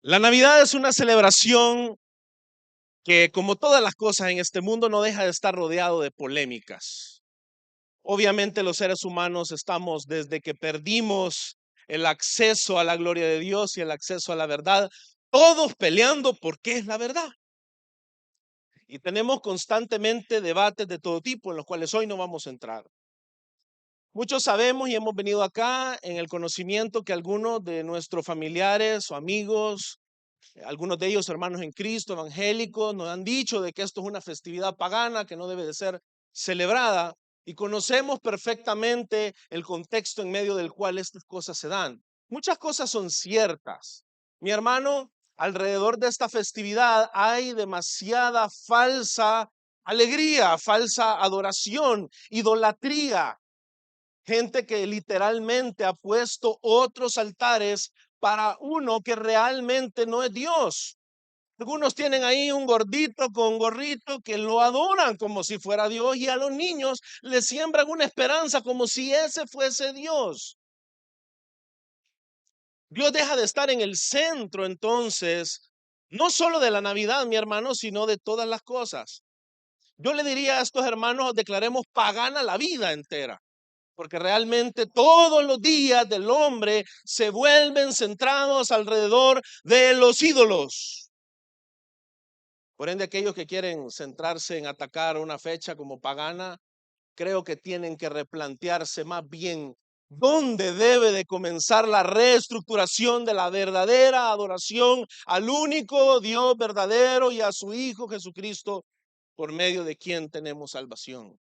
La Navidad es una celebración que, como todas las cosas en este mundo, no deja de estar rodeado de polémicas. Obviamente los seres humanos estamos, desde que perdimos el acceso a la gloria de Dios y el acceso a la verdad, todos peleando por qué es la verdad. Y tenemos constantemente debates de todo tipo, en los cuales hoy no vamos a entrar. Muchos sabemos y hemos venido acá en el conocimiento que algunos de nuestros familiares o amigos, algunos de ellos hermanos en Cristo, evangélicos, nos han dicho de que esto es una festividad pagana que no debe de ser celebrada, y conocemos perfectamente el contexto en medio del cual estas cosas se dan. Muchas cosas son ciertas. Mi hermano, alrededor de esta festividad hay demasiada falsa alegría, falsa adoración, idolatría. Gente que literalmente ha puesto otros altares para uno que realmente no es Dios. Algunos tienen ahí un gordito con gorrito que lo adoran como si fuera Dios, y a los niños les siembran una esperanza como si ese fuese Dios. Dios deja de estar en el centro entonces, no solo de la Navidad, mi hermano, sino de todas las cosas. Yo le diría a estos hermanos, declaremos pagana la vida entera. Porque realmente todos los días del hombre se vuelven centrados alrededor de los ídolos. Por ende, aquellos que quieren centrarse en atacar una fecha como pagana, creo que tienen que replantearse más bien dónde debe de comenzar la reestructuración de la verdadera adoración al único Dios verdadero y a su Hijo Jesucristo, por medio de quien tenemos salvación.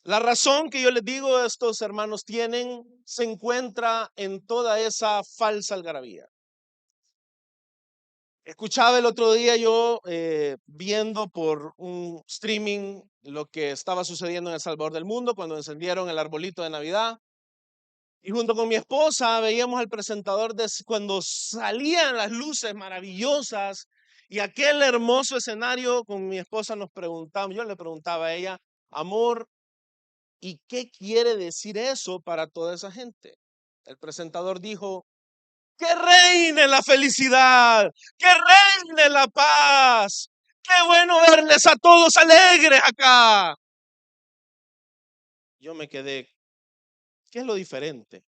La razón que yo les digo a estos hermanos tienen se encuentra en toda esa falsa algarabía. Escuchaba el otro día yo viendo por un streaming lo que estaba sucediendo en El Salvador del Mundo cuando encendieron el arbolito de Navidad. Y junto con mi esposa veíamos al presentador cuando salían las luces maravillosas y aquel hermoso escenario. Con mi esposa nos preguntamos, yo le preguntaba a ella, amor, ¿y qué quiere decir eso para toda esa gente? El presentador dijo, que reine la felicidad, que reine la paz. Qué bueno verles a todos alegres acá. Yo me quedé, ¿qué es lo diferente?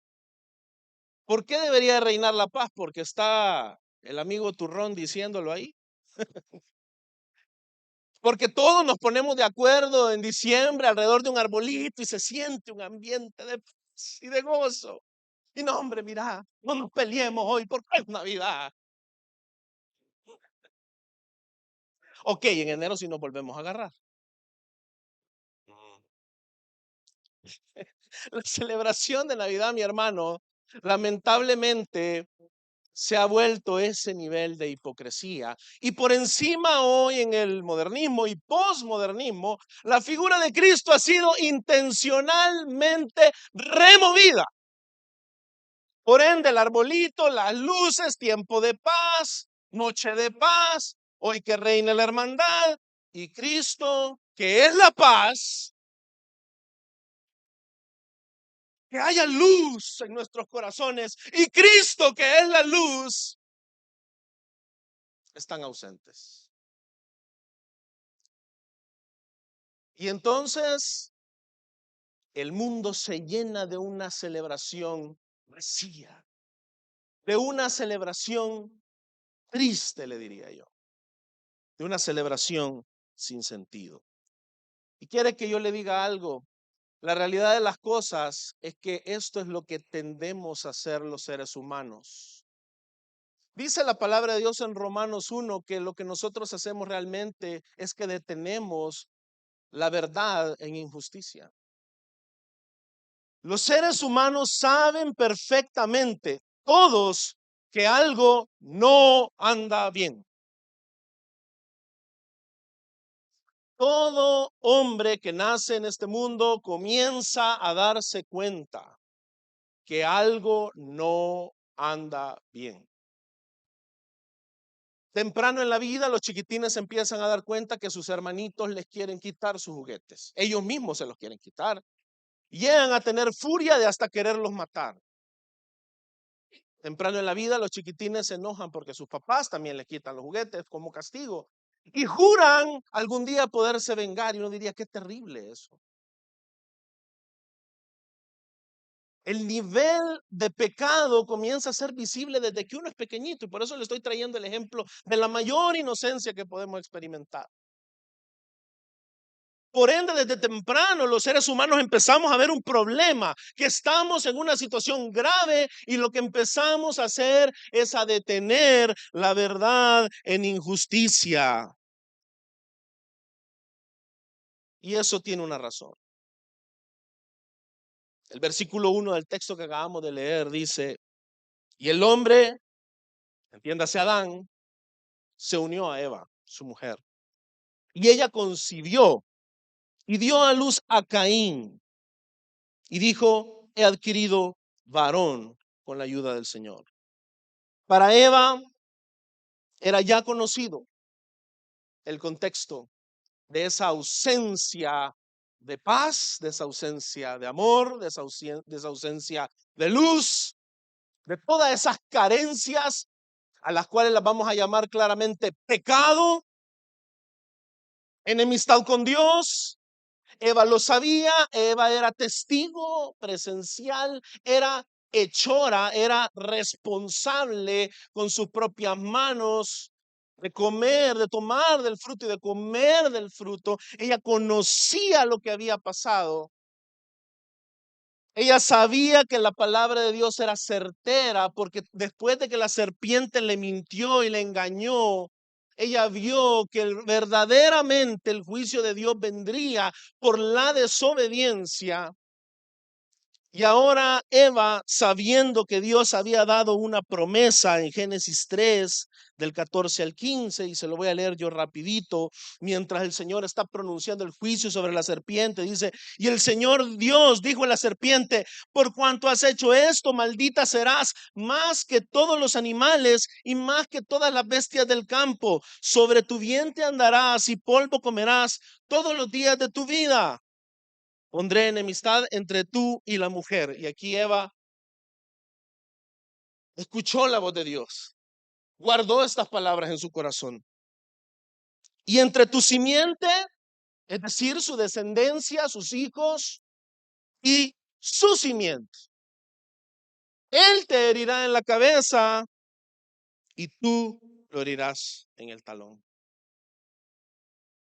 ¿Por qué debería reinar la paz? Porque está el amigo Turrón diciéndolo ahí. Porque todos nos ponemos de acuerdo en diciembre alrededor de un arbolito y se siente un ambiente de paz y de gozo. Y no, hombre, mira, no nos peleemos hoy porque es Navidad. Ok, en enero sí nos volvemos a agarrar. La celebración de Navidad, mi hermano, lamentablemente se ha vuelto ese nivel de hipocresía. Y por encima hoy en el modernismo y posmodernismo, la figura de Cristo ha sido intencionalmente removida. Por ende, el arbolito, las luces, tiempo de paz, noche de paz, hoy que reina la hermandad, y Cristo, que es la paz, que haya luz en nuestros corazones, y Cristo, que es la luz, están ausentes. Y entonces el mundo se llena de una celebración vacía, de una celebración triste, le diría yo, de una celebración sin sentido. Y quiere que yo le diga algo. La realidad de las cosas es que esto es lo que tendemos a hacer los seres humanos. Dice la palabra de Dios en Romanos 1 que lo que nosotros hacemos realmente es que detenemos la verdad en injusticia. Los seres humanos saben perfectamente, todos, que algo no anda bien. Todo hombre que nace en este mundo comienza a darse cuenta que algo no anda bien. Temprano en la vida, los chiquitines empiezan a dar cuenta que sus hermanitos les quieren quitar sus juguetes. Ellos mismos se los quieren quitar. Llegan a tener furia de hasta quererlos matar. Temprano en la vida los chiquitines se enojan porque sus papás también les quitan los juguetes como castigo y juran algún día poderse vengar, y uno diría qué terrible eso. El nivel de pecado comienza a ser visible desde que uno es pequeñito, y por eso le estoy trayendo el ejemplo de la mayor inocencia que podemos experimentar. Por ende, desde temprano los seres humanos empezamos a ver un problema, que estamos en una situación grave, y lo que empezamos a hacer es a detener la verdad en injusticia. Y eso tiene una razón. El versículo 1 del texto que acabamos de leer dice, y el hombre, entiéndase Adán, se unió a Eva, su mujer, y ella concibió y dio a luz a Caín, y dijo, he adquirido varón con la ayuda del Señor. Para Eva era ya conocido el contexto de esa ausencia de paz, de esa ausencia de amor, de esa ausencia de luz, de todas esas carencias a las cuales las vamos a llamar claramente pecado, enemistad con Dios. Eva lo sabía, Eva era testigo presencial, era hechora, era responsable con sus propias manos de comer, de tomar del fruto y de comer del fruto. Ella conocía lo que había pasado. Ella sabía que la palabra de Dios era certera, porque después de que la serpiente le mintió y le engañó, ella vio que verdaderamente el juicio de Dios vendría por la desobediencia. Y ahora Eva, sabiendo que Dios había dado una promesa en Génesis 3, del 14 al 15, y se lo voy a leer yo rapidito, mientras el Señor está pronunciando el juicio sobre la serpiente, dice, y el Señor Dios dijo a la serpiente, por cuanto has hecho esto, maldita serás más que todos los animales y más que todas las bestias del campo, sobre tu vientre andarás y polvo comerás todos los días de tu vida. Pondré enemistad entre tú y la mujer. Y aquí Eva escuchó la voz de Dios, guardó estas palabras en su corazón. Y entre tu simiente, es decir, su descendencia, sus hijos, y su simiente, él te herirá en la cabeza y tú lo herirás en el talón.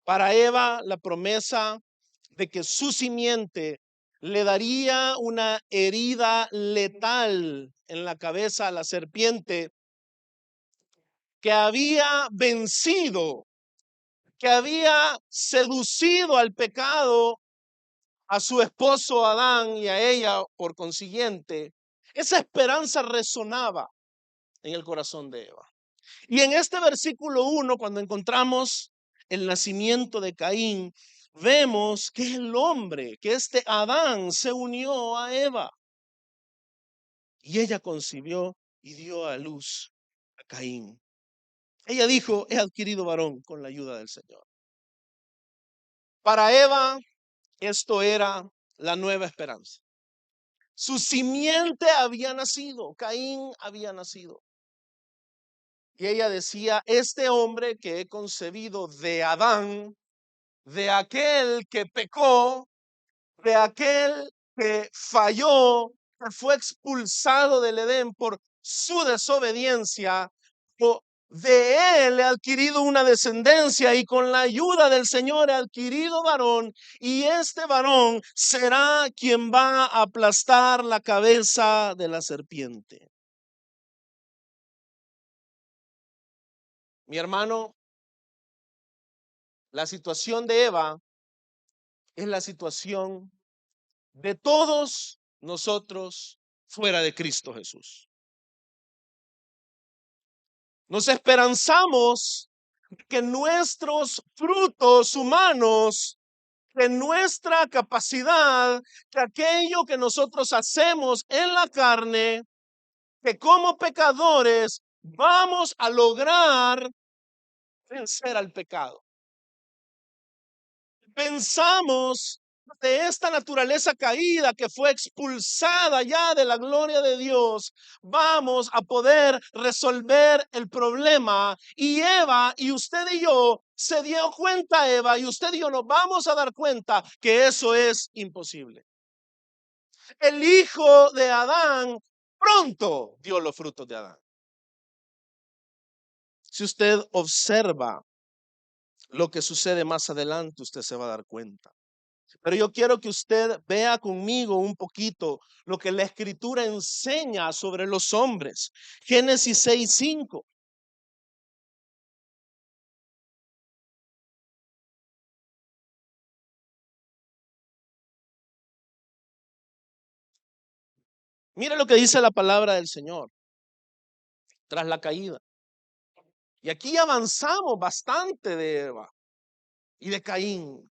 Para Eva, la promesa de que su simiente le daría una herida letal en la cabeza a la serpiente, que había vencido, que había seducido al pecado a su esposo Adán y a ella por consiguiente. Esa esperanza resonaba en el corazón de Eva. Y en este versículo 1, cuando encontramos el nacimiento de Caín, vemos que el hombre, que este Adán se unió a Eva, y ella concibió y dio a luz a Caín. Ella dijo, he adquirido varón con la ayuda del Señor. Para Eva, esto era la nueva esperanza. Su simiente había nacido, Caín había nacido. Y ella decía, este hombre que he concebido de Adán, de aquel que pecó, de aquel que falló, que fue expulsado del Edén por su desobediencia, de él he adquirido una descendencia, y con la ayuda del Señor he adquirido varón, y este varón será quien va a aplastar la cabeza de la serpiente. Mi hermano, la situación de Eva es la situación de todos nosotros fuera de Cristo Jesús. Nos esperanzamos que nuestros frutos humanos, que nuestra capacidad, que aquello que nosotros hacemos en la carne, que como pecadores vamos a lograr vencer al pecado. Pensamos de esta naturaleza caída que fue expulsada ya de la gloria de Dios, vamos a poder resolver el problema. Y Eva y usted y yo se dio cuenta, Eva y usted y yo nos vamos a dar cuenta que eso es imposible. El hijo de Adán pronto dio los frutos de Adán. Si usted observa lo que sucede más adelante, usted se va a dar cuenta. Pero yo quiero que usted vea conmigo un poquito lo que la escritura enseña sobre los hombres. Génesis 6:5. Mire lo que dice la palabra del Señor tras la caída. Y aquí avanzamos bastante de Eva y de Caín.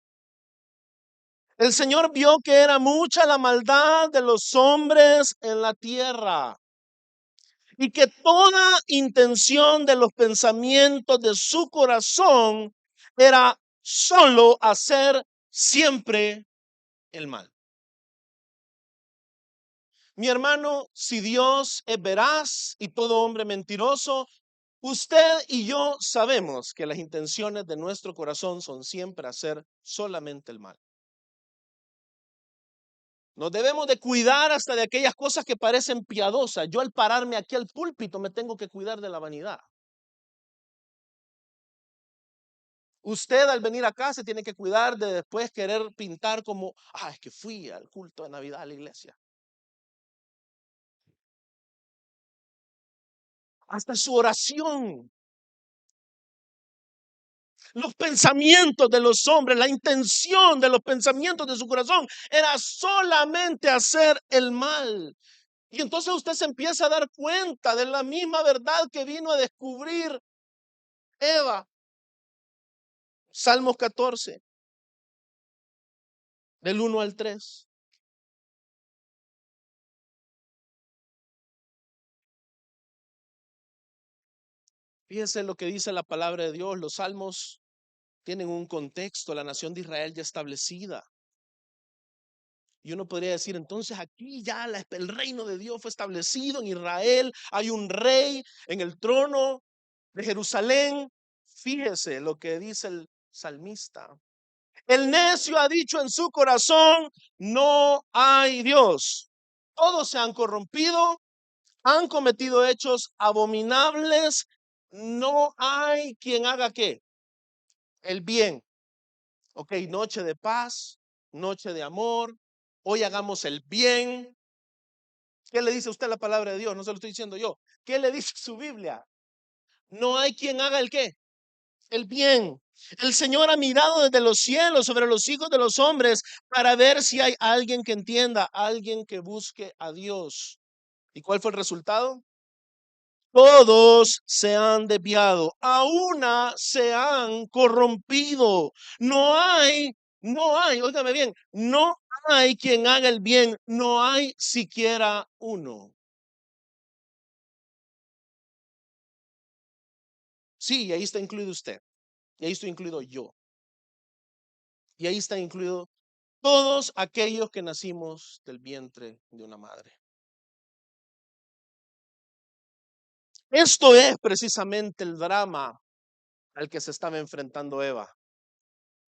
El Señor vio que era mucha la maldad de los hombres en la tierra y que toda intención de los pensamientos de su corazón era solo hacer siempre el mal. Mi hermano, si Dios es veraz y todo hombre mentiroso, usted y yo sabemos que las intenciones de nuestro corazón son siempre hacer solamente el mal. Nos debemos de cuidar hasta de aquellas cosas que parecen piadosas. Yo al pararme aquí al púlpito me tengo que cuidar de la vanidad. Usted al venir acá se tiene que cuidar de después querer pintar como, es que fui al culto de Navidad a la iglesia. Hasta su oración, los pensamientos de los hombres, la intención de los pensamientos de su corazón era solamente hacer el mal. Y entonces usted se empieza a dar cuenta de la misma verdad que vino a descubrir Eva. Salmos 14, del 1 al 3. Fíjense lo que dice la palabra de Dios. Los salmos tienen un contexto, la nación de Israel ya establecida. Y uno podría decir, entonces aquí ya el reino de Dios fue establecido en Israel, hay un rey en el trono de Jerusalén. Fíjese lo que dice el salmista. El necio ha dicho en su corazón, no hay Dios. Todos se han corrompido, han cometido hechos abominables. No hay quien haga ¿qué? El bien. Ok, noche de paz, noche de amor. Hoy hagamos el bien. ¿Qué le dice usted la palabra de Dios? No se lo estoy diciendo yo. ¿Qué le dice su Biblia? No hay quien haga el qué? El bien. El Señor ha mirado desde los cielos sobre los hijos de los hombres para ver si hay alguien que entienda, alguien que busque a Dios. ¿Y cuál fue el resultado? Todos se han desviado, a una se han corrompido. Óigame bien, no hay quien haga el bien, no hay siquiera uno. Sí, y ahí está incluido usted, y ahí estoy incluido yo, y ahí está incluido todos aquellos que nacimos del vientre de una madre. Esto es precisamente el drama al que se estaba enfrentando Eva.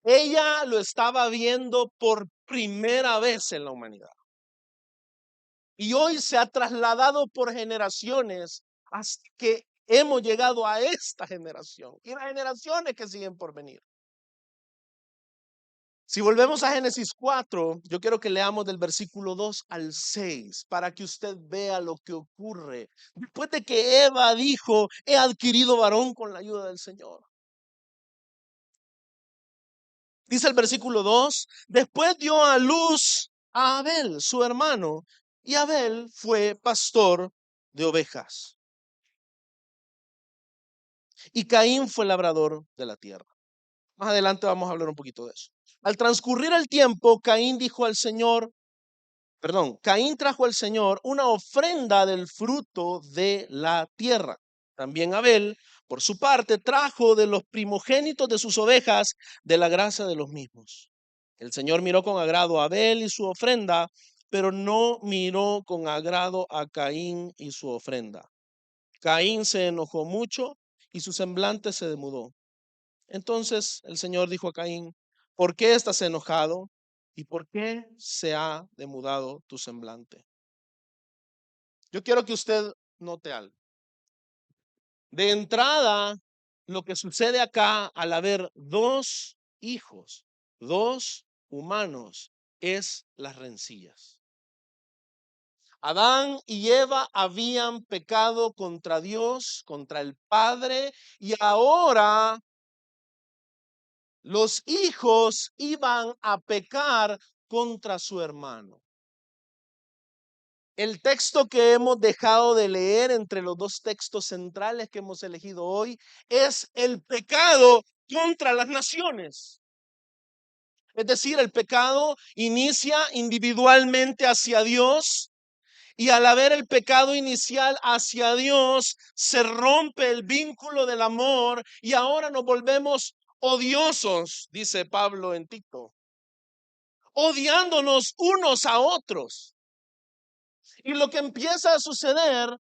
Ella lo estaba viendo por primera vez en la humanidad. Y hoy se ha trasladado por generaciones hasta que hemos llegado a esta generación y las generaciones que siguen por venir. Si volvemos a Génesis 4, yo quiero que leamos del versículo 2 al 6 para que usted vea lo que ocurre. Después de que Eva dijo, he adquirido varón con la ayuda del Señor. Dice el versículo 2, después dio a luz a Abel, su hermano, y Abel fue pastor de ovejas. Y Caín fue labrador de la tierra. Más adelante vamos a hablar un poquito de eso. Al transcurrir el tiempo, Caín trajo al Señor una ofrenda del fruto de la tierra. También Abel, por su parte, trajo de los primogénitos de sus ovejas de la grasa de los mismos. El Señor miró con agrado a Abel y su ofrenda, pero no miró con agrado a Caín y su ofrenda. Caín se enojó mucho y su semblante se demudó. Entonces el Señor dijo a Caín: ¿por qué estás enojado? ¿Y por qué se ha demudado tu semblante? Yo quiero que usted note algo. De entrada, lo que sucede acá al haber dos hijos, dos humanos, es las rencillas. Adán y Eva habían pecado contra Dios, contra el Padre, y ahora los hijos iban a pecar contra su hermano. El texto que hemos dejado de leer entre los dos textos centrales que hemos elegido hoy es el pecado contra las naciones. Es decir, el pecado inicia individualmente hacia Dios y al haber el pecado inicial hacia Dios, se rompe el vínculo del amor y ahora nos volvemos odiosos, dice Pablo en Tito, odiándonos unos a otros. Y lo que empieza a suceder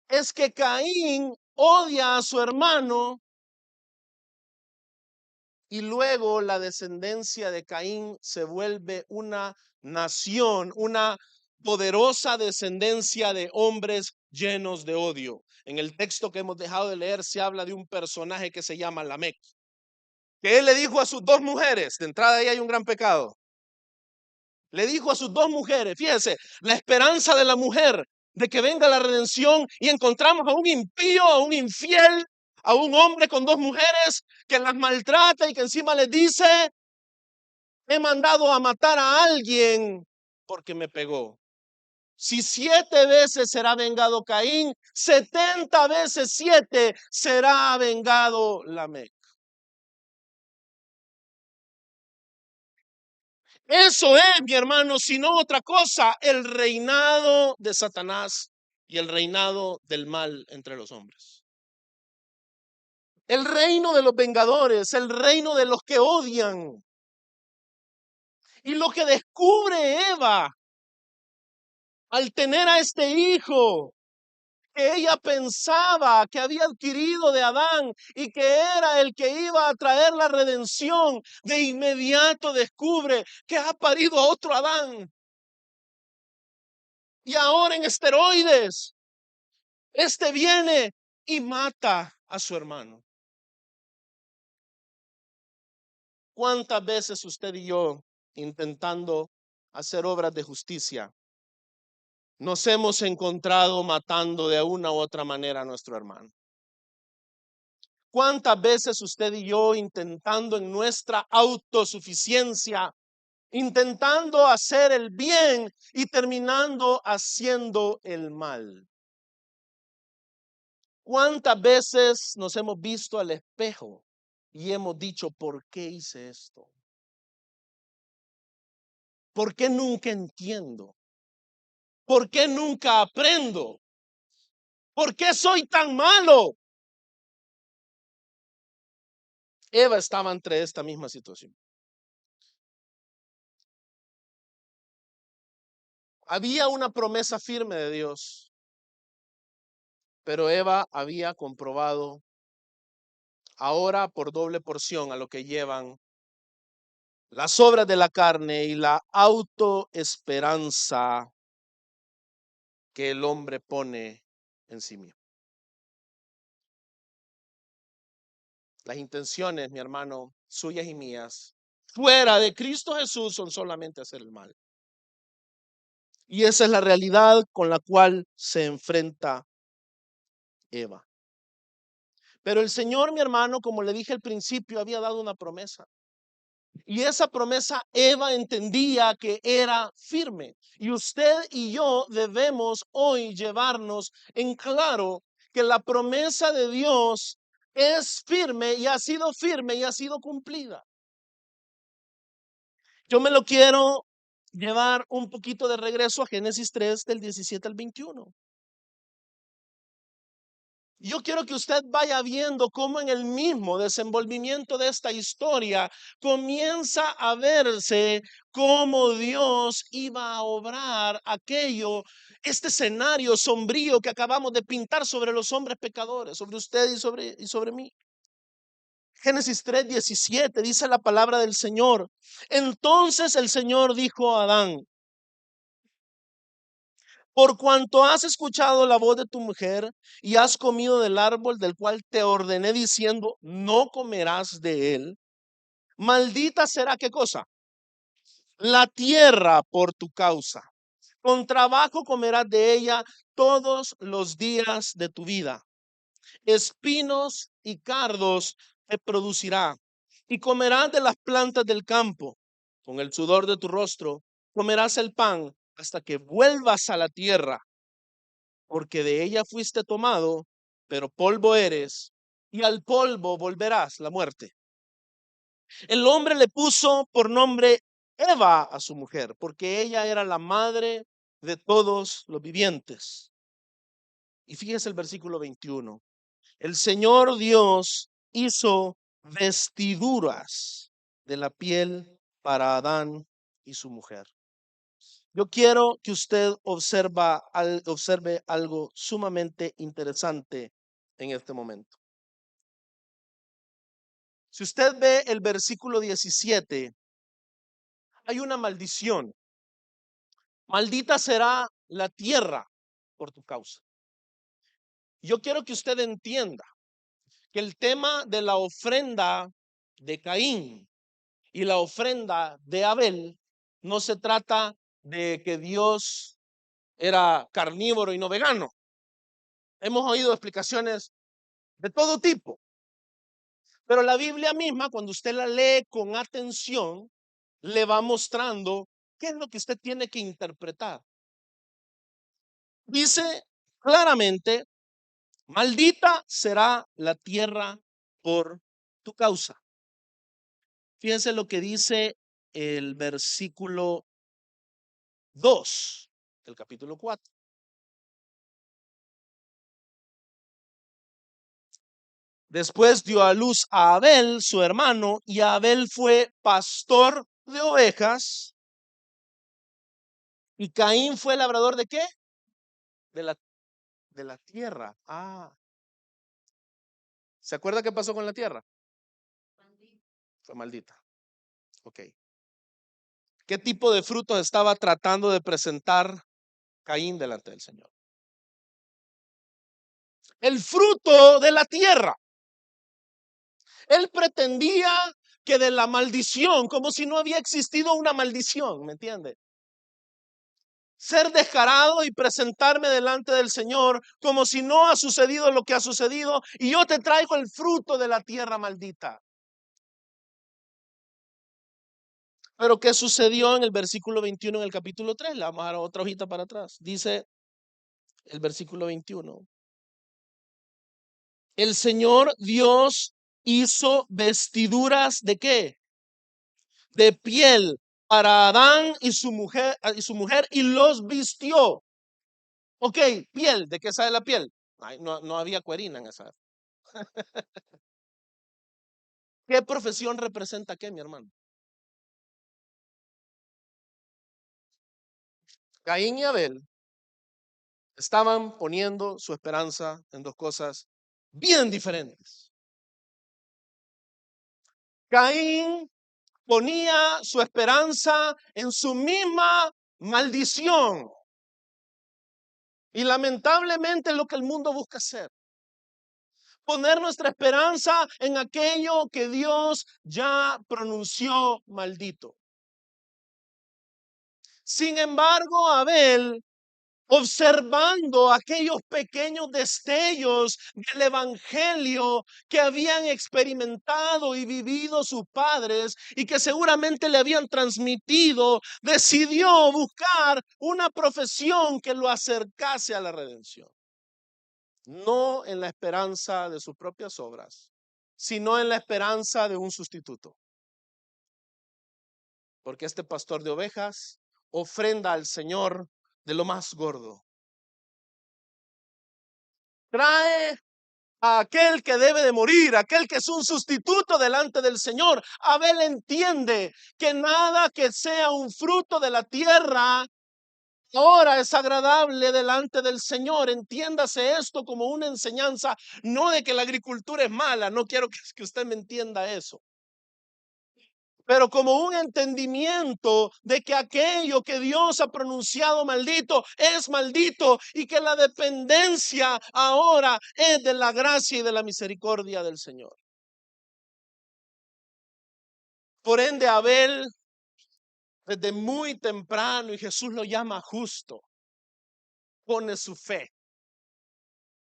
es que Caín odia a su hermano y luego la descendencia de Caín se vuelve una nación, una poderosa descendencia de hombres llenos de odio. En el texto que hemos dejado de leer se habla de un personaje que se llama Lamec, que él le dijo a sus dos mujeres, de entrada ahí hay un gran pecado, le dijo a sus dos mujeres, fíjense, la esperanza de la mujer de que venga la redención y encontramos a un impío, a un infiel, a un hombre con dos mujeres que las maltrata y que encima les dice: he mandado a matar a alguien porque me pegó. Si 7 veces será vengado Caín, 70 veces 7 será vengado Lamec. Eso es, mi hermano, si no otra cosa, el reinado de Satanás y el reinado del mal entre los hombres. El reino de los vengadores, el reino de los que odian. Y lo que descubre Eva al tener a este hijo que ella pensaba que había adquirido de Adán y que era el que iba a traer la redención, de inmediato descubre que ha parido a otro Adán. Y ahora en esteroides, este viene y mata a su hermano. ¿Cuántas veces usted y yo, intentando hacer obras de justicia, nos hemos encontrado matando de una u otra manera a nuestro hermano? ¿Cuántas veces usted y yo, intentando en nuestra autosuficiencia, intentando hacer el bien y terminando haciendo el mal? ¿Cuántas veces nos hemos visto al espejo y hemos dicho: ¿por qué hice esto? ¿Por qué nunca entiendo? ¿Por qué nunca aprendo? ¿Por qué soy tan malo? Eva estaba entre esta misma situación. Había una promesa firme de Dios, pero Eva había comprobado ahora por doble porción a lo que llevan las obras de la carne y la autoesperanza que el hombre pone en sí mismo. Las intenciones, mi hermano, suyas y mías, fuera de Cristo Jesús, son solamente hacer el mal. Y esa es la realidad con la cual se enfrenta Eva. Pero el Señor, mi hermano, como le dije al principio, había dado una promesa. Y esa promesa Eva entendía que era firme. Y usted y yo debemos hoy llevarnos en claro que la promesa de Dios es firme y ha sido firme y ha sido cumplida. Yo me lo quiero llevar un poquito de regreso a Génesis 3 del 17 al 21. Yo quiero que usted vaya viendo cómo en el mismo desenvolvimiento de esta historia comienza a verse cómo Dios iba a obrar este escenario sombrío que acabamos de pintar sobre los hombres pecadores, sobre usted y sobre mí. Génesis 3:17 dice la palabra del Señor. Entonces el Señor dijo a Adán: por cuanto has escuchado la voz de tu mujer y has comido del árbol del cual te ordené diciendo, no comerás de él, maldita será, ¿qué cosa? La tierra por tu causa. Con trabajo comerás de ella todos los días de tu vida. Espinos y cardos te producirá, y comerás de las plantas del campo. Con el sudor de tu rostro comerás el pan hasta que vuelvas a la tierra, porque de ella fuiste tomado, pero polvo eres, y al polvo volverás, la muerte. El hombre le puso por nombre Eva a su mujer, porque ella era la madre de todos los vivientes. Y fíjese el versículo 21. El Señor Dios hizo vestiduras de la piel para Adán y su mujer. Yo quiero que usted observe algo sumamente interesante en este momento. Si usted ve el versículo 17, hay una maldición. Maldita será la tierra por tu causa. Yo quiero que usted entienda que el tema de la ofrenda de Caín y la ofrenda de Abel no se trata de que Dios era carnívoro y no vegano. Hemos oído explicaciones de todo tipo, pero la Biblia misma, cuando usted la lee con atención, le va mostrando qué es lo que usted tiene que interpretar. Dice claramente, maldita será la tierra por tu causa. Fíjense lo que dice el versículo 2 del capítulo 4. Después dio a luz a Abel, su hermano, y Abel fue pastor de ovejas, y Caín fue labrador ¿de qué? De la, de la tierra. ¿Se acuerda qué pasó con la tierra? Fue maldita. Ok. ¿Qué tipo de frutos estaba tratando de presentar Caín delante del Señor? El fruto de la tierra. Él pretendía que de la maldición, como si no había existido una maldición, ¿me entiende? Ser descarado y presentarme delante del Señor como si no ha sucedido lo que ha sucedido, y yo te traigo el fruto de la tierra maldita. Pero ¿qué sucedió en el versículo 21 en el capítulo 3? Le vamos a dar otra hojita para atrás. Dice el versículo 21. El Señor Dios hizo vestiduras ¿de qué? De piel para Adán y su mujer y los vistió. Ok, piel, ¿de qué sale la piel? Ay, no había cuerina en esa. ¿Qué profesión representa qué, mi hermano? Caín y Abel estaban poniendo su esperanza en dos cosas bien diferentes. Caín ponía su esperanza en su misma maldición. Y lamentablemente es lo que el mundo busca hacer. Poner nuestra esperanza en aquello que Dios ya pronunció maldito. Sin embargo, Abel, observando aquellos pequeños destellos del evangelio que habían experimentado y vivido sus padres y que seguramente le habían transmitido, decidió buscar una profesión que lo acercase a la redención. No en la esperanza de sus propias obras, sino en la esperanza de un sustituto. Porque este pastor de ovejas ofrenda al Señor de lo más gordo. Trae a aquel que debe de morir, aquel que es un sustituto delante del Señor. Abel entiende que nada que sea un fruto de la tierra ahora es agradable delante del Señor. Entiéndase esto como una enseñanza, no de que la agricultura es mala, no quiero que usted me entienda eso, pero como un entendimiento de que aquello que Dios ha pronunciado maldito es maldito y que la dependencia ahora es de la gracia y de la misericordia del Señor. Por ende, Abel, desde muy temprano, y Jesús lo llama justo, pone su fe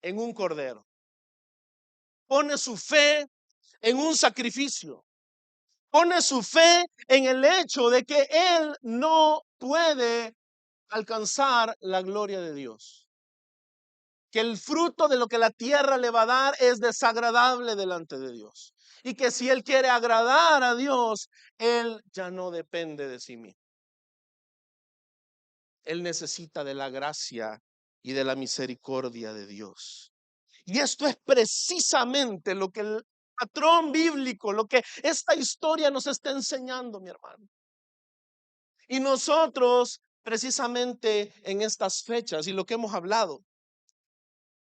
en un cordero, pone su fe en un sacrificio, pone su fe en el hecho de que él no puede alcanzar la gloria de Dios, que el fruto de lo que la tierra le va a dar es desagradable delante de Dios, y que si él quiere agradar a Dios, él ya no depende de sí mismo. Él necesita de la gracia y de la misericordia de Dios. Y esto es precisamente lo que el patrón bíblico, lo que esta historia nos está enseñando, mi hermano. Y nosotros, precisamente en estas fechas y lo que hemos hablado,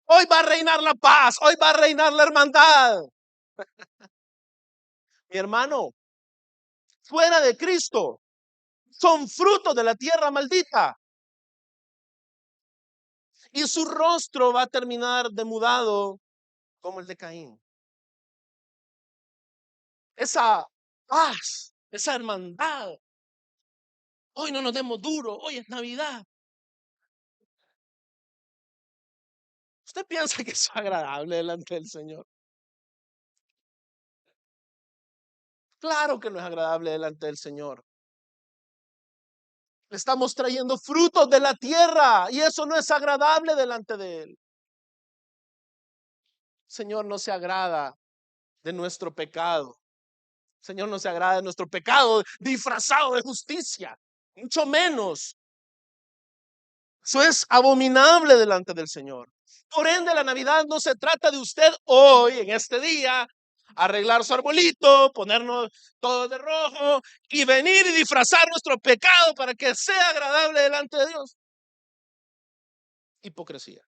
hoy va a reinar la paz, hoy va a reinar la hermandad. Mi hermano, fuera de Cristo, son frutos de la tierra maldita. Y su rostro va a terminar demudado como el de Caín. Esa paz, esa hermandad. Hoy no nos demos duro, hoy es Navidad. ¿Usted piensa que eso es agradable delante del Señor? Claro que no es agradable delante del Señor. Le estamos trayendo frutos de la tierra y eso no es agradable delante de Él. Señor no se agrada de nuestro pecado. Señor no se agrada de nuestro pecado disfrazado de justicia. Mucho menos. Eso es abominable delante del Señor. Por ende, la Navidad no se trata de usted hoy, en este día, arreglar su arbolito, ponernos todo de rojo y venir y disfrazar nuestro pecado para que sea agradable delante de Dios. Hipocresía.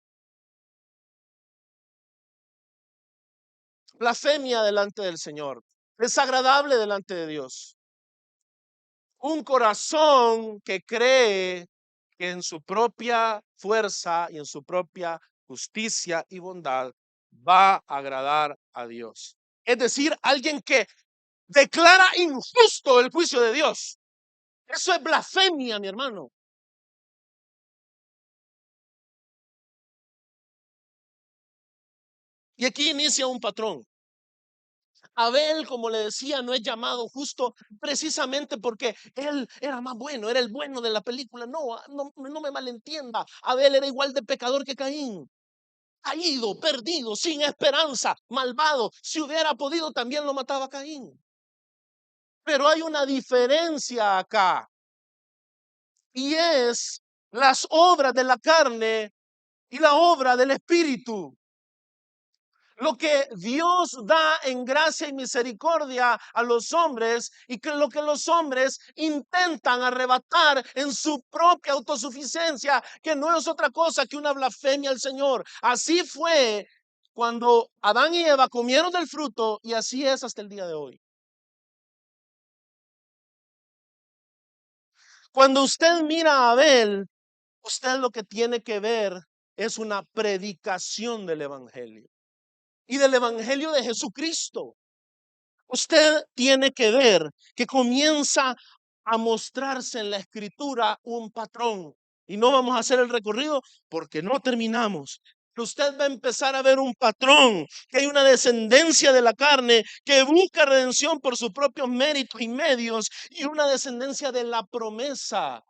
Blasfemia delante del Señor. Desagradable delante de Dios. Un corazón que cree que en su propia fuerza y en su propia justicia y bondad va a agradar a Dios. Es decir, alguien que declara injusto el juicio de Dios. Eso es blasfemia, mi hermano. Y aquí inicia un patrón. Abel, como le decía, no es llamado justo precisamente porque él era más bueno, era el bueno de la película. No, no me malentienda. Abel era igual de pecador que Caín. Caído, perdido, sin esperanza, malvado. Si hubiera podido, también lo mataba Caín. Pero hay una diferencia acá. Y es las obras de la carne y la obra del Espíritu. Lo que Dios da en gracia y misericordia a los hombres y que lo que los hombres intentan arrebatar en su propia autosuficiencia, que no es otra cosa que una blasfemia al Señor. Así fue cuando Adán y Eva comieron del fruto y así es hasta el día de hoy. Cuando usted mira a Abel, usted lo que tiene que ver es una predicación del Evangelio y del Evangelio de Jesucristo. Usted tiene que ver que comienza a mostrarse en la escritura un patrón. Y no vamos a hacer el recorrido porque no terminamos. Pero usted va a empezar a ver un patrón, que hay una descendencia de la carne que busca redención por sus propios méritos y medios y una descendencia de la promesa.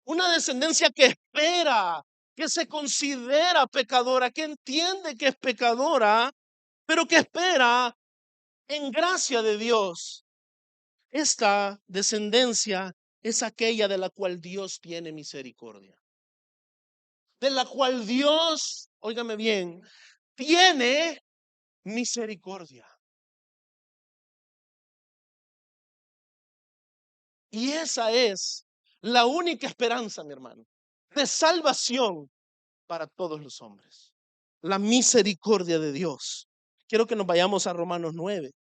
Una descendencia que espera, que se considera pecadora, que entiende que es pecadora, pero que espera en gracia de Dios. Esta descendencia es aquella de la cual Dios tiene misericordia. De la cual Dios, óigame bien, tiene misericordia. Y esa es la única esperanza, mi hermano, de salvación para todos los hombres. La misericordia de Dios. Quiero que nos vayamos a Romanos 9,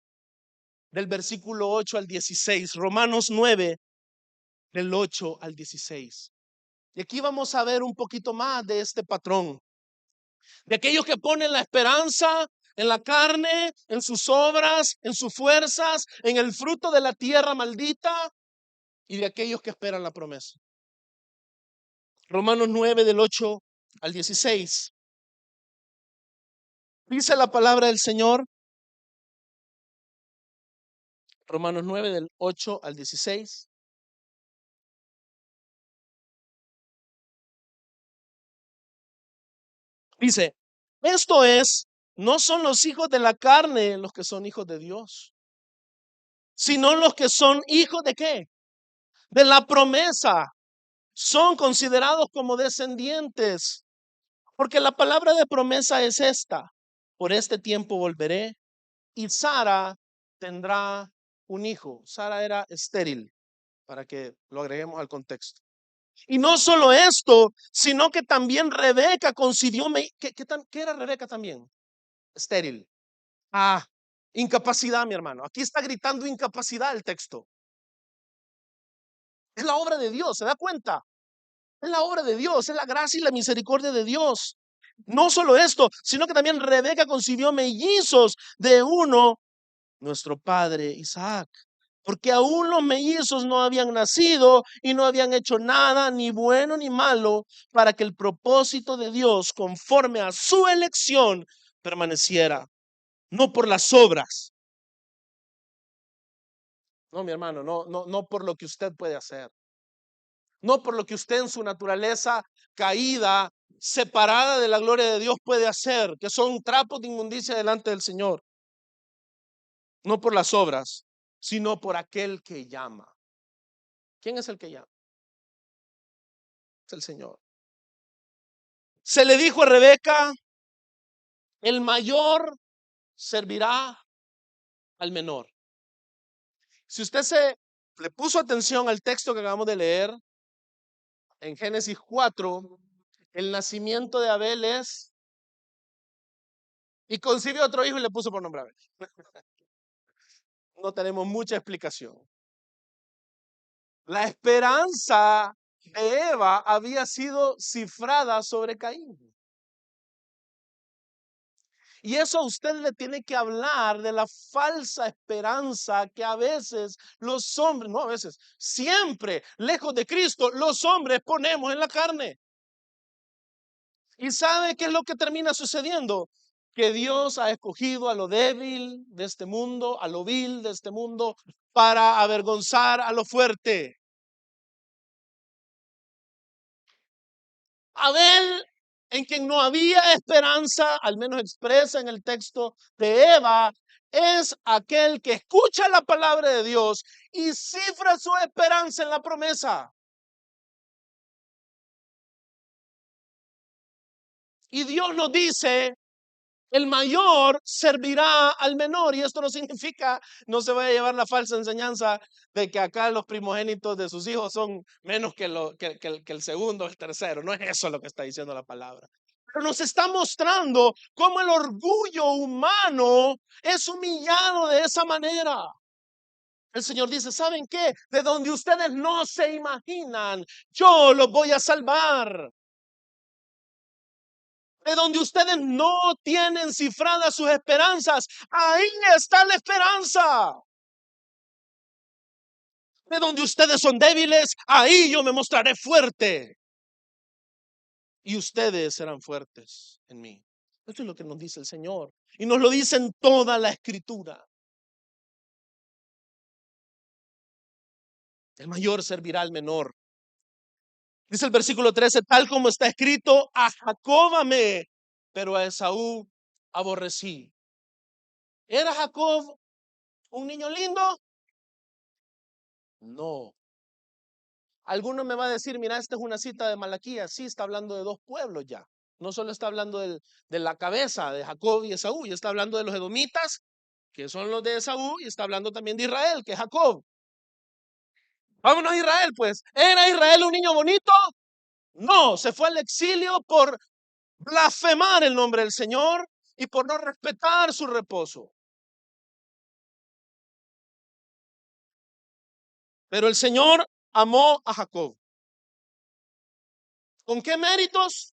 del versículo 8 al 16. Romanos 9, del 8 al 16. Y aquí vamos a ver un poquito más de este patrón, de aquellos que ponen la esperanza en la carne, en sus obras, en sus fuerzas, en el fruto de la tierra maldita, y de aquellos que esperan la promesa. Romanos 9 del 8 al 16. Dice la palabra del Señor. Romanos 9 del 8 al 16. Dice, esto es, no son los hijos de la carne los que son hijos de Dios, sino los que son hijos de ¿qué? De la promesa. Son considerados como descendientes, porque la palabra de promesa es esta: por este tiempo volveré y Sara tendrá un hijo. Sara era estéril, para que lo agreguemos al contexto. Y no solo esto, sino que también Rebeca concibió. ¿Qué era Rebeca también? Estéril. Ah, incapacidad, mi hermano. Aquí está gritando incapacidad el texto. Es la obra de Dios, ¿se da cuenta? Es la obra de Dios, es la gracia y la misericordia de Dios. No solo esto, sino que también Rebeca concibió mellizos de uno, nuestro padre Isaac. Porque aún los mellizos no habían nacido y no habían hecho nada, ni bueno ni malo, para que el propósito de Dios, conforme a su elección, permaneciera. No por las obras. No, mi hermano, no por lo que usted puede hacer. No por lo que usted en su naturaleza caída, separada de la gloria de Dios puede hacer, que son trapos de inmundicia delante del Señor. No por las obras, sino por aquel que llama. ¿Quién es el que llama? Es el Señor. Se le dijo a Rebeca, el mayor servirá al menor. Si usted le puso atención al texto que acabamos de leer, en Génesis 4, el nacimiento de Abel es, y concibió otro hijo y le puso por nombre Abel. No tenemos mucha explicación. La esperanza de Eva había sido cifrada sobre Caín. Y eso a usted le tiene que hablar de la falsa esperanza que a veces los hombres, no a veces, siempre lejos de Cristo, los hombres ponemos en la carne. ¿Y sabe qué es lo que termina sucediendo? Que Dios ha escogido a lo débil de este mundo, a lo vil de este mundo, para avergonzar a lo fuerte. Abel, en quien no había esperanza, al menos expresa en el texto de Eva, es aquel que escucha la palabra de Dios y cifra su esperanza en la promesa. Y Dios nos dice, el mayor servirá al menor. Y esto no significa, no se vaya a llevar la falsa enseñanza de que acá los primogénitos de sus hijos son menos que el segundo o el tercero. No es eso lo que está diciendo la palabra. Pero nos está mostrando cómo el orgullo humano es humillado de esa manera. El Señor dice, ¿saben qué? De donde ustedes no se imaginan, yo los voy a salvar. De donde ustedes no tienen cifradas sus esperanzas, ahí está la esperanza. De donde ustedes son débiles, ahí yo me mostraré fuerte. Y ustedes serán fuertes en mí. Esto es lo que nos dice el Señor. Y nos lo dice en toda la Escritura. El mayor servirá al menor. Dice el versículo 13, tal como está escrito, a Jacob amé, pero a Esaú aborrecí. ¿Era Jacob un niño lindo? No. Alguno me va a decir, mira, esta es una cita de Malaquías. Sí, está hablando de dos pueblos ya. No solo está hablando de la cabeza de Jacob y Esaú, y está hablando de los edomitas, que son los de Esaú, y está hablando también de Israel, que es Jacob. Vámonos a Israel, pues. ¿Era Israel un niño bonito? No, se fue al exilio por blasfemar el nombre del Señor y por no respetar su reposo. Pero el Señor amó a Jacob. ¿Con qué méritos?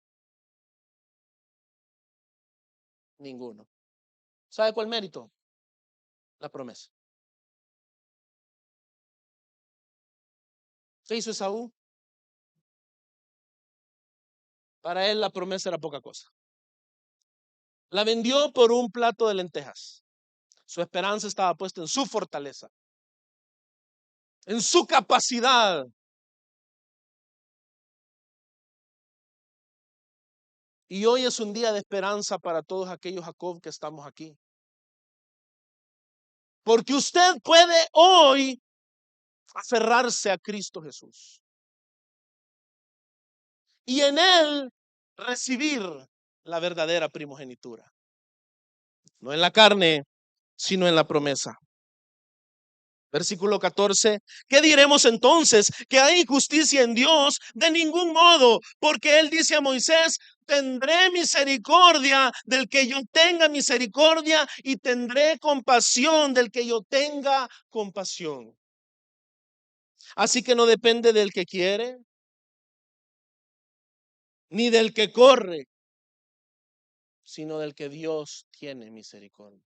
Ninguno. ¿Sabe cuál mérito? La promesa. ¿Qué hizo Esaú? Para él la promesa era poca cosa. La vendió por un plato de lentejas. Su esperanza estaba puesta en su fortaleza, en su capacidad. Y hoy es un día de esperanza para todos aquellos Jacob que estamos aquí. Porque usted puede hoy aferrarse a Cristo Jesús y en Él recibir la verdadera primogenitura. No en la carne, sino en la promesa. Versículo 14, ¿qué diremos entonces? ¿Que hay justicia en Dios? De ningún modo, porque Él dice a Moisés, tendré misericordia del que yo tenga misericordia y tendré compasión del que yo tenga compasión. Así que no depende del que quiere, ni del que corre, sino del que Dios tiene misericordia.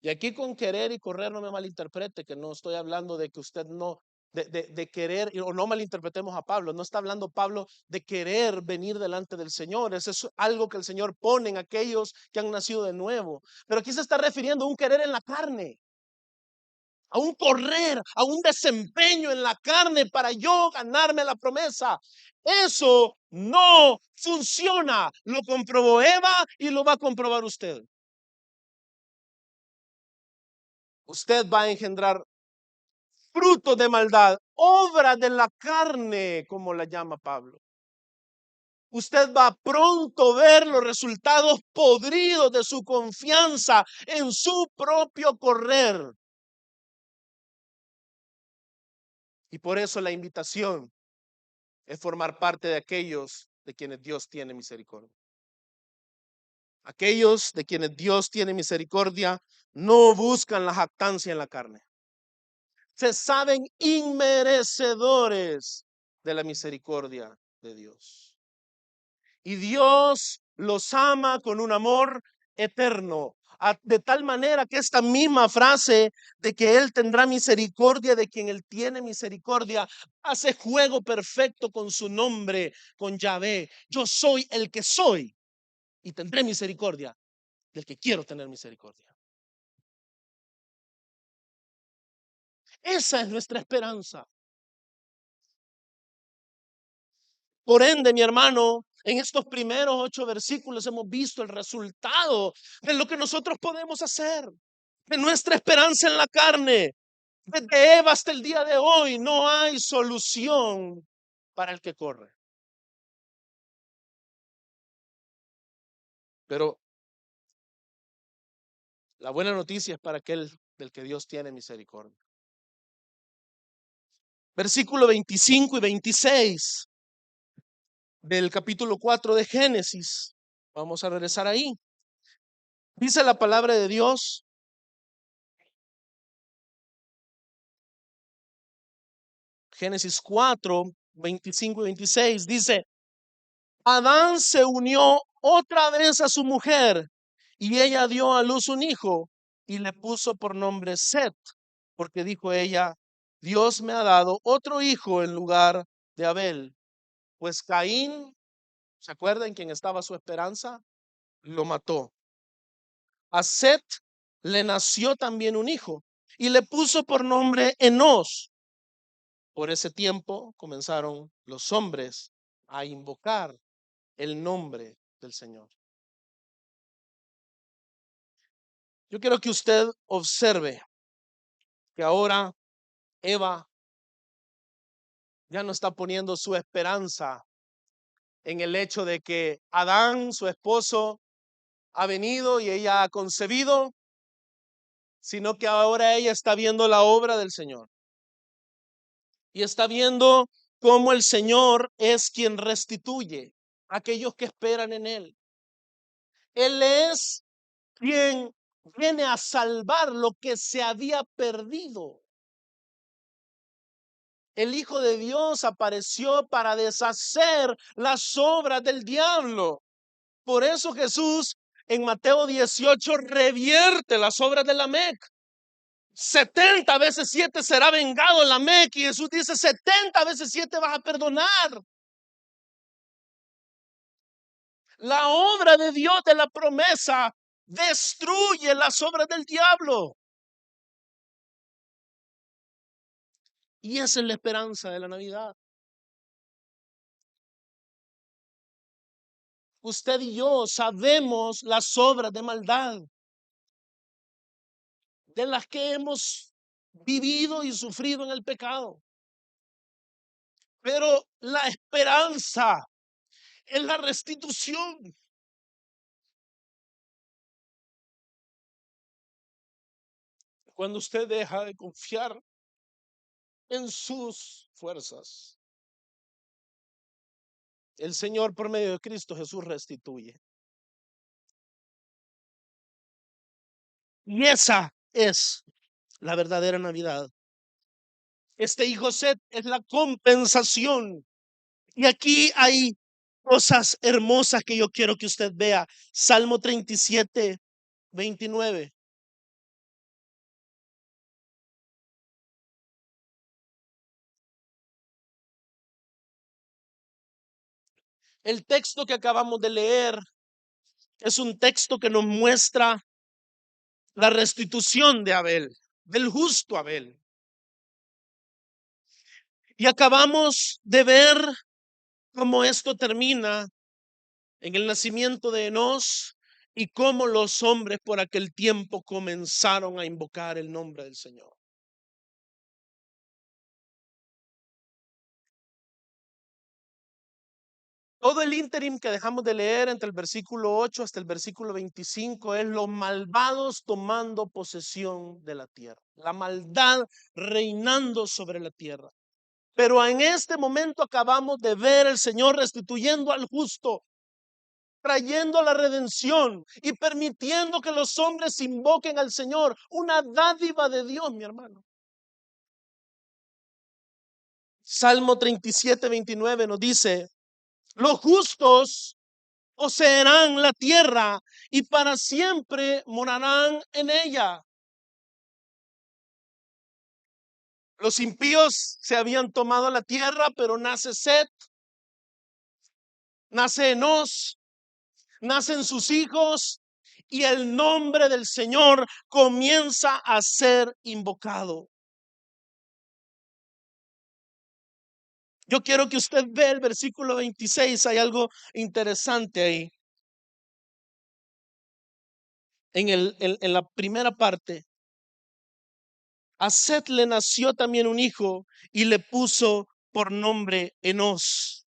Y aquí con querer y correr no me malinterprete, que no estoy hablando de que usted no, de querer, o no malinterpretemos a Pablo, no está hablando Pablo de querer venir delante del Señor, eso es algo que el Señor pone en aquellos que han nacido de nuevo, pero aquí se está refiriendo a un querer en la carne, a un correr, a un desempeño en la carne para yo ganarme la promesa. Eso no funciona, lo comprobó Eva y lo va a comprobar usted. Usted va a engendrar fruto de maldad, obra de la carne, como la llama Pablo. Usted va a pronto ver los resultados podridos de su confianza en su propio correr. Y por eso la invitación es formar parte de aquellos de quienes Dios tiene misericordia. Aquellos de quienes Dios tiene misericordia no buscan la jactancia en la carne. Se saben inmerecedores de la misericordia de Dios. Y Dios los ama con un amor eterno, de tal manera que esta misma frase de que Él tendrá misericordia de quien Él tiene misericordia, hace juego perfecto con su nombre, con Yahvé. Yo soy el que soy y tendré misericordia del que quiero tener misericordia. Esa es nuestra esperanza. Por ende, mi hermano, en estos primeros 8 versículos hemos visto el resultado de lo que nosotros podemos hacer, de nuestra esperanza en la carne. Desde Eva hasta el día de hoy no hay solución para el que corre. Pero la buena noticia es para aquel del que Dios tiene misericordia. Versículo 25 y 26 del capítulo 4 de Génesis. Vamos a regresar ahí. Dice la palabra de Dios. Génesis 4, 25 y 26 dice, Adán se unió otra vez a su mujer y ella dio a luz un hijo y le puso por nombre Set, porque dijo ella, Dios me ha dado otro hijo en lugar de Abel. Pues Caín, ¿se acuerdan quién estaba su esperanza? Lo mató. A Set le nació también un hijo y le puso por nombre Enos. Por ese tiempo comenzaron los hombres a invocar el nombre del Señor. Yo quiero que usted observe que ahora Eva ya no está poniendo su esperanza en el hecho de que Adán, su esposo, ha venido y ella ha concebido, sino que ahora ella está viendo la obra del Señor y está viendo cómo el Señor es quien restituye a aquellos que esperan en Él. Él es quien viene a salvar lo que se había perdido. El Hijo de Dios apareció para deshacer las obras del diablo. Por eso Jesús en Mateo 18 revierte las obras de Lamec. 70 veces 7 será vengado Lamec, y Jesús dice 70 veces 7 vas a perdonar. La obra de Dios de la promesa destruye las obras del diablo. Y esa es la esperanza de la Navidad. Usted y yo sabemos las obras de maldad de las que hemos vivido y sufrido en el pecado. Pero la esperanza es la restitución. Cuando usted deja de confiar en sus fuerzas, el Señor por medio de Cristo Jesús restituye. Y esa es la verdadera Navidad. Este hijo Set es la compensación. Y aquí hay cosas hermosas que yo quiero que usted vea. Salmo 37, 29. El texto que acabamos de leer es un texto que nos muestra la restitución de Abel, del justo Abel. Y acabamos de ver cómo esto termina en el nacimiento de Enós y cómo los hombres por aquel tiempo comenzaron a invocar el nombre del Señor. Todo el ínterim que dejamos de leer entre el versículo 8 hasta el versículo 25 es los malvados tomando posesión de la tierra, la maldad reinando sobre la tierra. Pero en este momento acabamos de ver el Señor restituyendo al justo, trayendo la redención y permitiendo que los hombres invoquen al Señor, una dádiva de Dios, mi hermano. Salmo 37, 29 nos dice: los justos poseerán la tierra y para siempre morarán en ella. Los impíos se habían tomado la tierra, pero nace Set, nace Enós, nacen sus hijos y el nombre del Señor comienza a ser invocado. Yo quiero que usted vea el versículo 26, hay algo interesante ahí. En la primera parte, a Set le nació también un hijo y le puso por nombre Enós.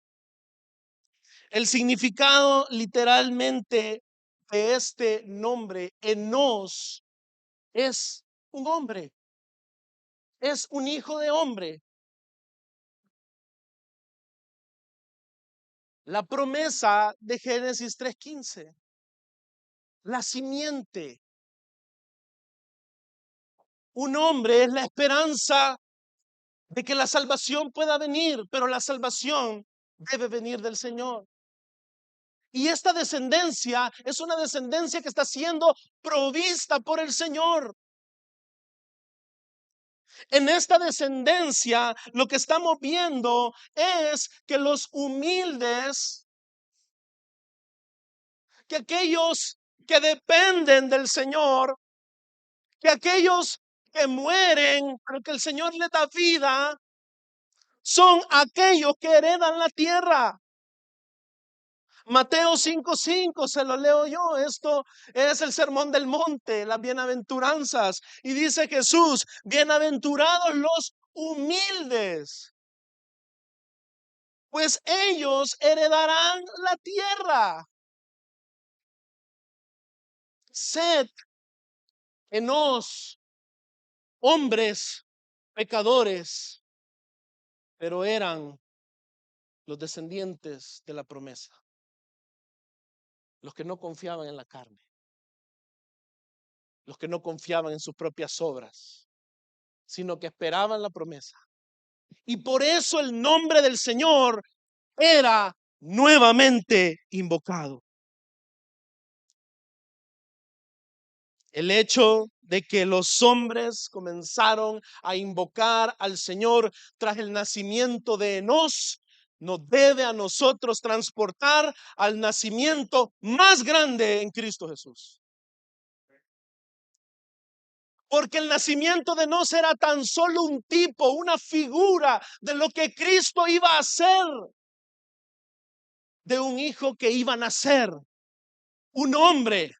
El significado literalmente de este nombre, Enós, es un hombre, es un hijo de hombre. La promesa de Génesis 3:15, la simiente. Un hombre es la esperanza de que la salvación pueda venir, pero la salvación debe venir del Señor. Y esta descendencia es una descendencia que está siendo provista por el Señor. En esta descendencia lo que estamos viendo es que los humildes, que aquellos que dependen del Señor, que aquellos que mueren, pero que el Señor les da vida, son aquellos que heredan la tierra. Mateo 5:5, se lo leo yo. Esto es el sermón del monte, las bienaventuranzas. Y dice Jesús: bienaventurados los humildes, pues ellos heredarán la tierra. Sed, Enos, hombres pecadores, pero eran los descendientes de la promesa, los que no confiaban en la carne, los que no confiaban en sus propias obras, sino que esperaban la promesa. Y por eso el nombre del Señor era nuevamente invocado. El hecho de que los hombres comenzaron a invocar al Señor tras el nacimiento de Enos nos debe a nosotros transportar al nacimiento más grande en Cristo Jesús. Porque el nacimiento de Enos era tan solo un tipo, una figura de lo que Cristo iba a hacer, de un hijo que iba a nacer, un hombre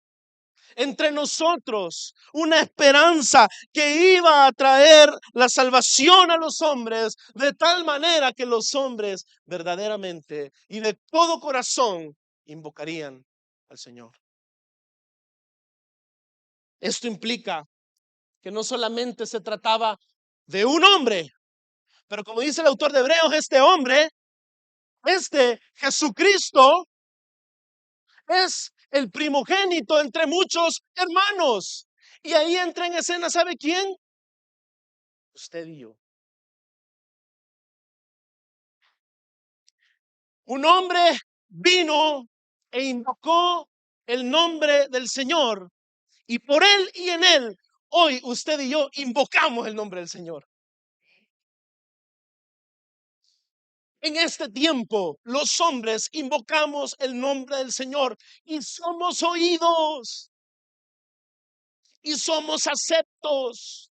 entre nosotros, una esperanza que iba a traer la salvación a los hombres, de tal manera que los hombres verdaderamente y de todo corazón invocarían al Señor. Esto implica que no solamente se trataba de un hombre, pero como dice el autor de Hebreos, este hombre, este Jesucristo, es el primogénito entre muchos hermanos. Y ahí entra en escena, ¿sabe quién? Usted y yo. Un hombre vino e invocó el nombre del Señor, y por él y en él, hoy usted y yo invocamos el nombre del Señor. En este tiempo, los hombres invocamos el nombre del Señor y somos oídos y somos aceptos,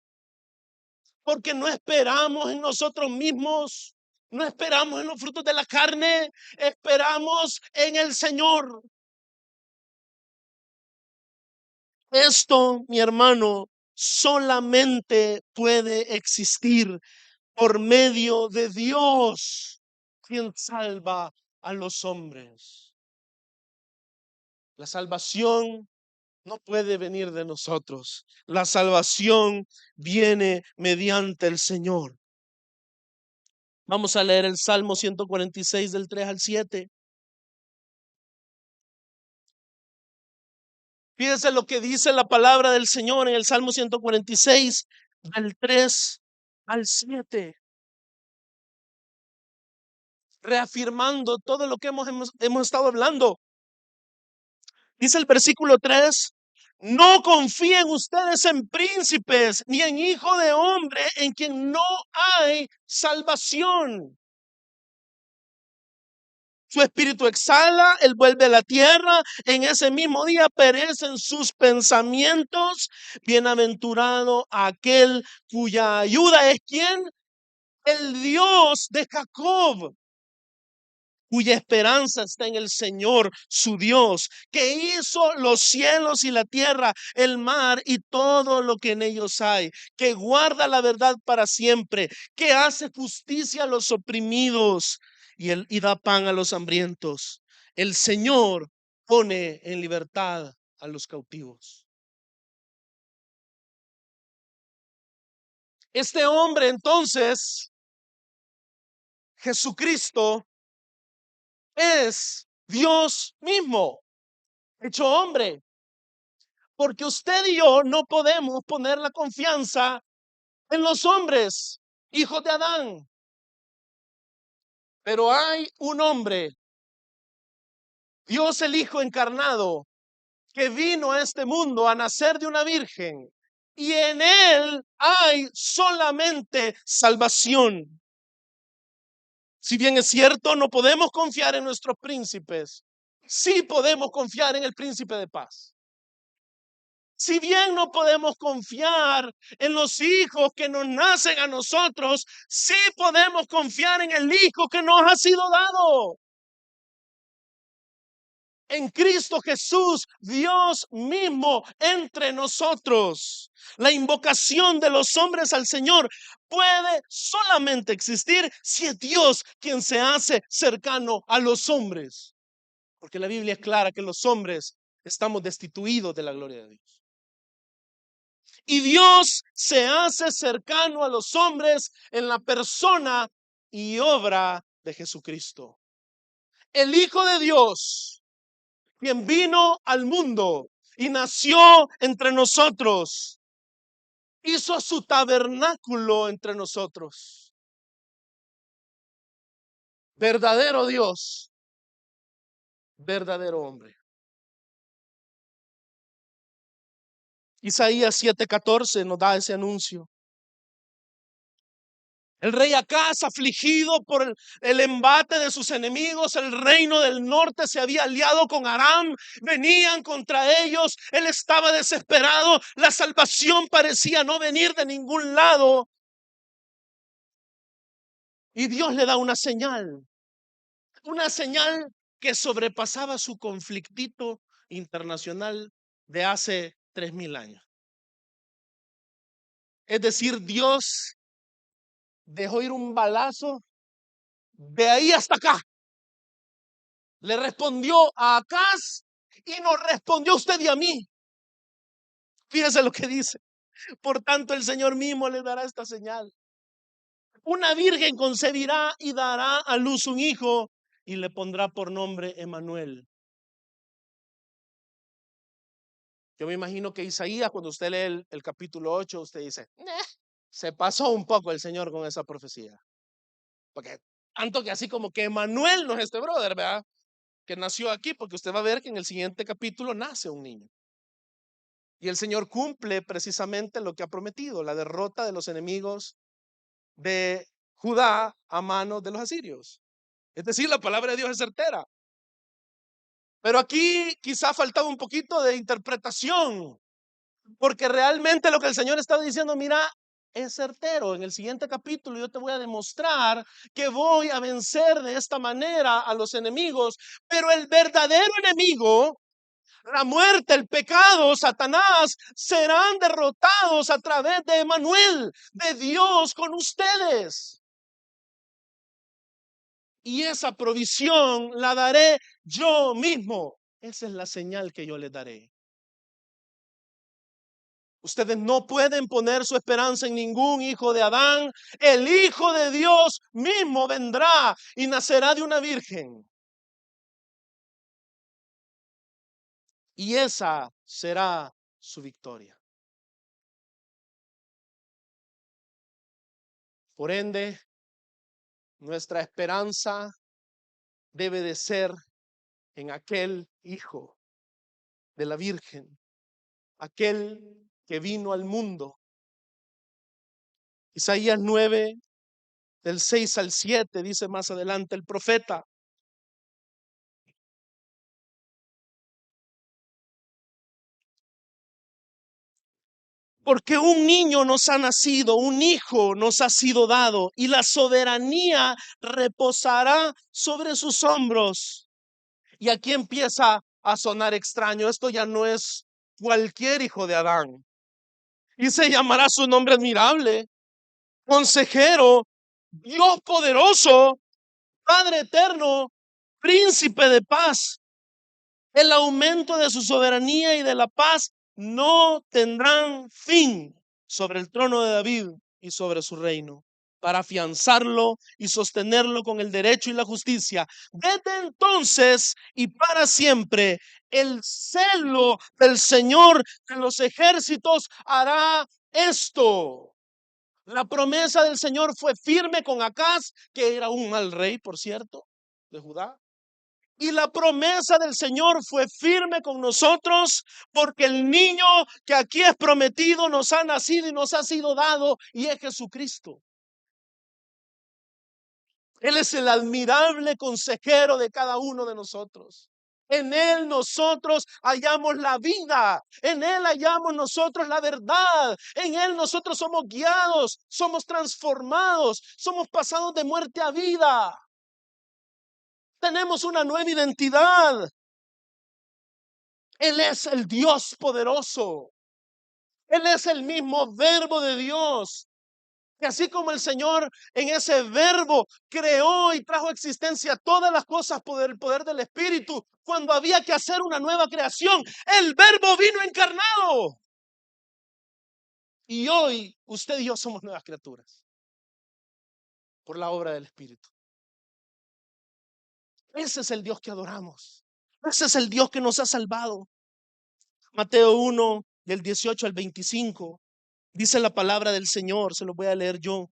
porque no esperamos en nosotros mismos, no esperamos en los frutos de la carne, esperamos en el Señor. Esto, mi hermano, solamente puede existir por medio de Dios, quien salva a los hombres. La salvación no puede venir de nosotros. La salvación viene mediante el Señor. Vamos a leer el Salmo 146 del 3 al 7. Fíjese lo que dice la palabra del Señor en el Salmo 146 del 3 al 7. Reafirmando todo lo que hemos estado hablando. Dice el versículo 3: no confíen ustedes en príncipes, ni en hijo de hombre, en quien no hay salvación. Su espíritu exhala, él vuelve a la tierra, en ese mismo día perecen sus pensamientos. Bienaventurado aquel cuya ayuda es ¿quién? El Dios de Jacob, cuya esperanza está en el Señor, su Dios, que hizo los cielos y la tierra, el mar y todo lo que en ellos hay, que guarda la verdad para siempre, que hace justicia a los oprimidos y da pan a los hambrientos. El Señor pone en libertad a los cautivos. Este hombre entonces, Jesucristo, es Dios mismo, hecho hombre. Porque usted y yo no podemos poner la confianza en los hombres, hijos de Adán. Pero hay un hombre, Dios el Hijo encarnado, que vino a este mundo a nacer de una virgen. Y en él hay solamente salvación. Si bien es cierto, no podemos confiar en nuestros príncipes, sí podemos confiar en el príncipe de paz. Si bien no podemos confiar en los hijos que nos nacen a nosotros, sí podemos confiar en el Hijo que nos ha sido dado. en Cristo Jesús, Dios mismo entre nosotros. La invocación de los hombres al Señor puede solamente existir si es Dios quien se hace cercano a los hombres. Porque la Biblia es clara que los hombres estamos destituidos de la gloria de Dios. Y Dios se hace cercano a los hombres en la persona y obra de Jesucristo. El Hijo de Dios, quien vino al mundo y nació entre nosotros, hizo su tabernáculo entre nosotros. Verdadero Dios, verdadero hombre. Isaías 7:14 nos da ese anuncio. El rey Acaz, afligido por el embate de sus enemigos, el reino del norte se había aliado con Aram, venían contra ellos, él estaba desesperado, la salvación parecía no venir de ningún lado. Y Dios le da una señal que sobrepasaba su conflictito internacional de hace 3000 años. Es decir, Dios dejó ir un balazo de ahí hasta acá. Le respondió a Acaz y nos respondió a usted y a mí. Fíjese lo que dice. Por tanto, el Señor mismo le dará esta señal. Una virgen concebirá y dará a luz un hijo y le pondrá por nombre Emmanuel. Yo me imagino que Isaías, cuando usted lee el capítulo 8, usted dice, se pasó un poco el Señor con esa profecía. Porque tanto que así como que Emmanuel no es este brother, ¿verdad? Que nació aquí, porque usted va a ver que en el siguiente capítulo nace un niño. Y el Señor cumple precisamente lo que ha prometido, la derrota de los enemigos de Judá a manos de los asirios. Es decir, la palabra de Dios es certera. Pero aquí quizá faltaba un poquito de interpretación, porque realmente lo que el Señor está diciendo, mira, es certero. En el siguiente capítulo yo te voy a demostrar que voy a vencer de esta manera a los enemigos, pero el verdadero enemigo, la muerte, el pecado, Satanás, serán derrotados a través de Emmanuel, de Dios con ustedes. Y esa provisión la daré yo mismo. Esa es la señal que yo les daré. Ustedes no pueden poner su esperanza en ningún hijo de Adán. El Hijo de Dios mismo vendrá y nacerá de una virgen. Y esa será su victoria. Por ende, nuestra esperanza debe de ser en aquel Hijo de la Virgen, aquel que vino al mundo. Isaías 9, del 6 al 7, dice más adelante el profeta. Porque un niño nos ha nacido, un hijo nos ha sido dado, y la soberanía reposará sobre sus hombros. Y aquí empieza a sonar extraño. Esto ya no es cualquier hijo de Adán. Y se llamará su nombre admirable, consejero, Dios poderoso, Padre eterno, príncipe de paz. El aumento de su soberanía y de la paz no tendrán fin sobre el trono de David y sobre su reino, para afianzarlo y sostenerlo con el derecho y la justicia. Desde entonces y para siempre, el celo del Señor de los ejércitos hará esto. La promesa del Señor fue firme con Acaz, que era un mal rey, por cierto, de Judá. Y la promesa del Señor fue firme con nosotros, porque el niño que aquí es prometido nos ha nacido y nos ha sido dado, y es Jesucristo. Él es el admirable consejero de cada uno de nosotros. En Él nosotros hallamos la vida, en Él hallamos nosotros la verdad, en Él nosotros somos guiados, somos transformados, somos pasados de muerte a vida. Tenemos una nueva identidad. Él es el Dios poderoso. Él es el mismo verbo de Dios. Y así como el Señor en ese verbo creó y trajo a existencia todas las cosas por el poder del Espíritu, cuando había que hacer una nueva creación, el verbo vino encarnado. Y hoy usted y yo somos nuevas criaturas por la obra del Espíritu. Ese es el Dios que adoramos. Ese es el Dios que nos ha salvado. Mateo 1, del 18 al 25, dice la palabra del Señor, se lo voy a leer yo.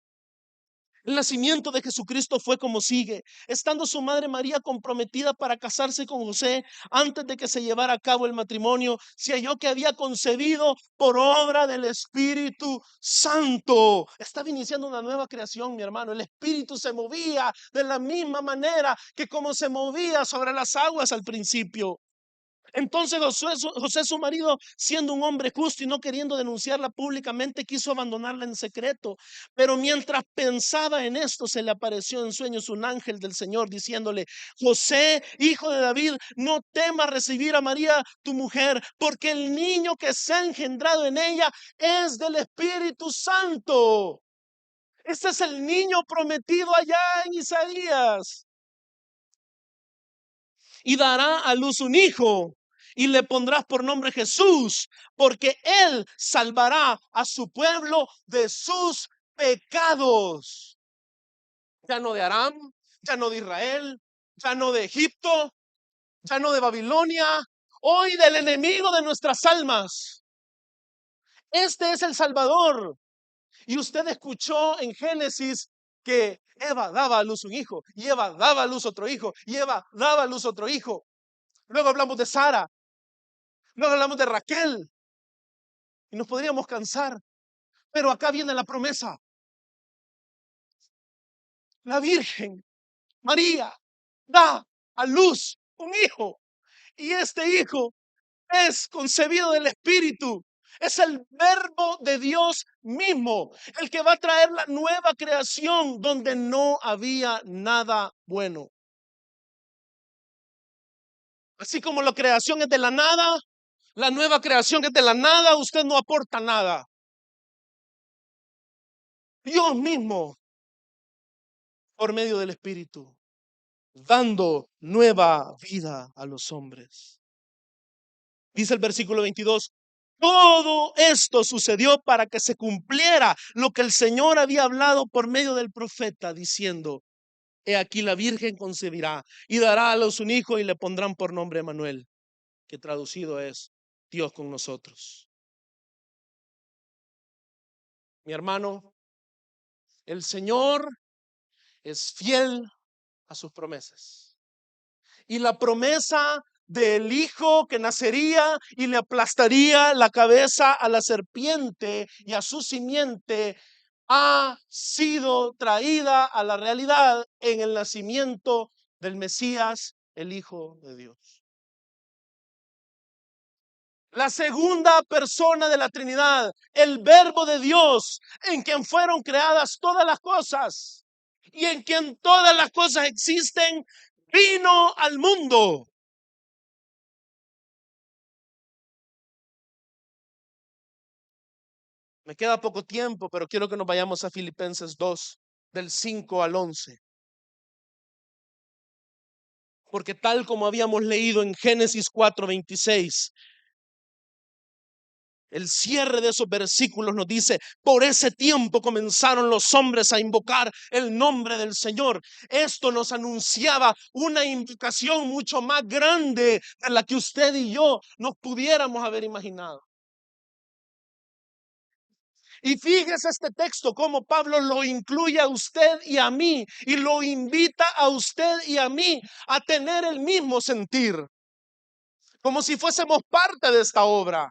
El nacimiento de Jesucristo fue como sigue: estando su madre María comprometida para casarse con José, antes de que se llevara a cabo el matrimonio, se halló que había concebido por obra del Espíritu Santo. Estaba iniciando una nueva creación, mi hermano. El Espíritu se movía de la misma manera que como se movía sobre las aguas al principio. Entonces José, su marido, siendo un hombre justo y no queriendo denunciarla públicamente, quiso abandonarla en secreto. Pero mientras pensaba en esto, se le apareció en sueños un ángel del Señor diciéndole: José, hijo de David, no temas recibir a María, tu mujer, porque el niño que se ha engendrado en ella es del Espíritu Santo. Este es el niño prometido allá en Isaías. Y dará a luz un hijo, y le pondrás por nombre Jesús, porque él salvará a su pueblo de sus pecados. Ya no de Aram, ya no de Israel, ya no de Egipto, ya no de Babilonia, hoy del enemigo de nuestras almas. Este es el Salvador. Y usted escuchó en Génesis que Eva daba a luz un hijo, y Eva daba a luz otro hijo, y Eva daba a luz otro hijo. Luego hablamos de Sara, luego hablamos de Raquel, y nos podríamos cansar, pero acá viene la promesa. La Virgen María da a luz un hijo, y este hijo es concebido del Espíritu. Es el verbo de Dios mismo, el que va a traer la nueva creación donde no había nada bueno. Así como la creación es de la nada, la nueva creación es de la nada, usted no aporta nada. Dios mismo, por medio del Espíritu, dando nueva vida a los hombres. Dice el versículo 22, todo esto sucedió para que se cumpliera lo que el Señor había hablado por medio del profeta, diciendo: he aquí la Virgen concebirá y dará a luz un hijo y le pondrán por nombre Emmanuel, que traducido es Dios con nosotros. Mi hermano, el Señor es fiel a sus promesas. Y la promesa del hijo que nacería y le aplastaría la cabeza a la serpiente y a su simiente ha sido traída a la realidad en el nacimiento del Mesías, el Hijo de Dios. La segunda persona de la Trinidad, el Verbo de Dios, en quien fueron creadas todas las cosas y en quien todas las cosas existen, vino al mundo. Me queda poco tiempo, pero quiero que nos vayamos a Filipenses 2, del 5 al 11. Porque tal como habíamos leído en Génesis 4:26, el cierre de esos versículos nos dice: por ese tiempo comenzaron los hombres a invocar el nombre del Señor. Esto nos anunciaba una invocación mucho más grande de la que usted y yo nos pudiéramos haber imaginado. Y fíjese este texto, como Pablo lo incluye a usted y a mí, y lo invita a usted y a mí a tener el mismo sentir, como si fuésemos parte de esta obra.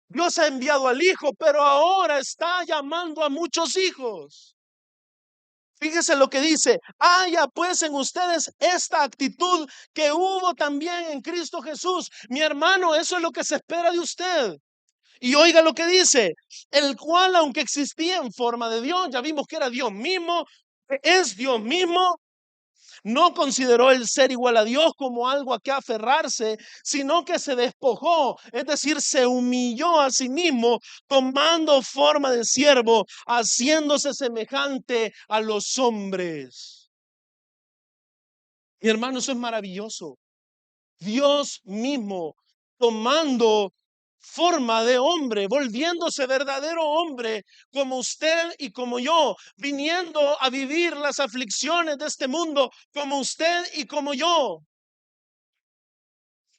Dios ha enviado al Hijo, pero ahora está llamando a muchos hijos. Fíjese lo que dice: haya pues en ustedes esta actitud que hubo también en Cristo Jesús. Mi hermano, eso es lo que se espera de usted. Y oiga lo que dice: el cual, aunque existía en forma de Dios, ya vimos que era Dios mismo, es Dios mismo, No consideró el ser igual a Dios como algo a que aferrarse, sino que se despojó, es decir, se humilló a sí mismo, tomando forma de siervo, haciéndose semejante a los hombres. Mi hermano, eso es maravilloso. Dios mismo tomando forma de hombre, volviéndose verdadero hombre, como usted y como yo, viniendo a vivir las aflicciones de este mundo, como usted y como yo,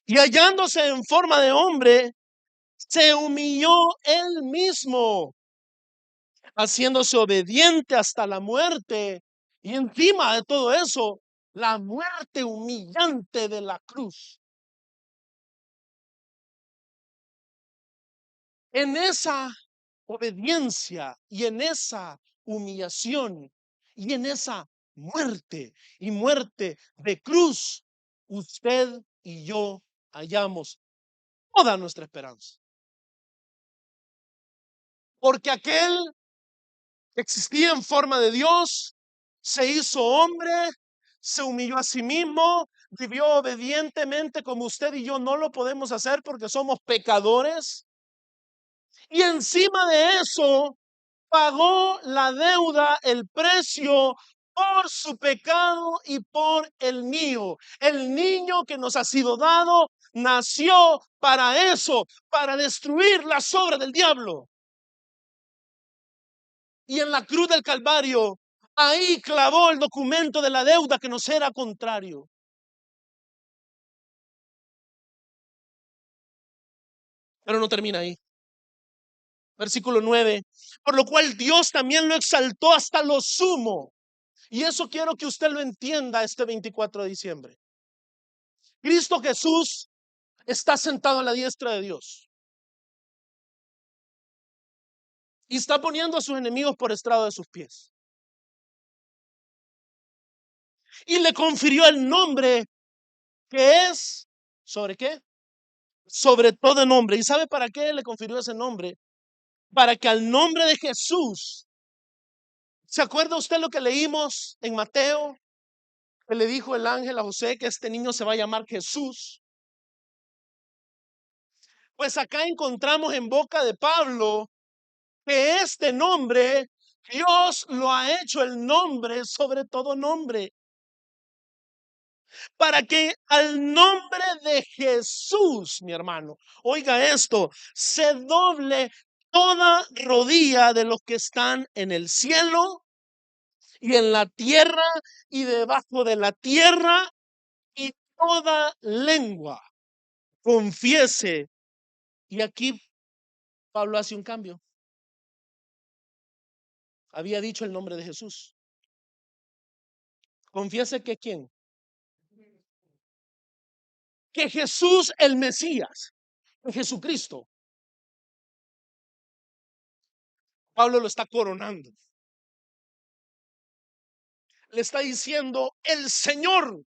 y hallándose en forma de hombre, se humilló él mismo, haciéndose obediente hasta la muerte, y encima de todo eso, la muerte humillante de la cruz. En esa obediencia y en esa humillación y en esa muerte y muerte de cruz, usted y yo hallamos toda nuestra esperanza. Porque aquel que existía en forma de Dios se hizo hombre, se humilló a sí mismo, vivió obedientemente como usted y yo no lo podemos hacer porque somos pecadores. Y encima de eso, pagó la deuda, el precio por su pecado y por el mío. El niño que nos ha sido dado nació para eso, para destruir las obras del diablo. Y en la cruz del Calvario, ahí clavó el documento de la deuda que nos era contrario. Pero no termina ahí. Versículo 9. Por lo cual Dios también lo exaltó hasta lo sumo. Y eso quiero que usted lo entienda este 24 de diciembre. Cristo Jesús está sentado a la diestra de Dios y está poniendo a sus enemigos por estrado de sus pies. Y le confirió el nombre que es, ¿sobre qué? Sobre todo nombre. ¿Y sabe para qué le confirió ese nombre? Para que al nombre de Jesús, ¿se acuerda usted lo que leímos en Mateo? Que le dijo el ángel a José que este niño se va a llamar Jesús. Pues acá encontramos en boca de Pablo que este nombre, Dios lo ha hecho el nombre sobre todo nombre, para que al nombre de Jesús, mi hermano, oiga esto, se doble toda rodilla de los que están en el cielo y en la tierra y debajo de la tierra, y toda lengua confiese. Y aquí Pablo hace un cambio. Había dicho el nombre de Jesús. Confiese que quién, que Jesús el Mesías, que Jesucristo. Pablo lo está coronando. Le está diciendo el Señor,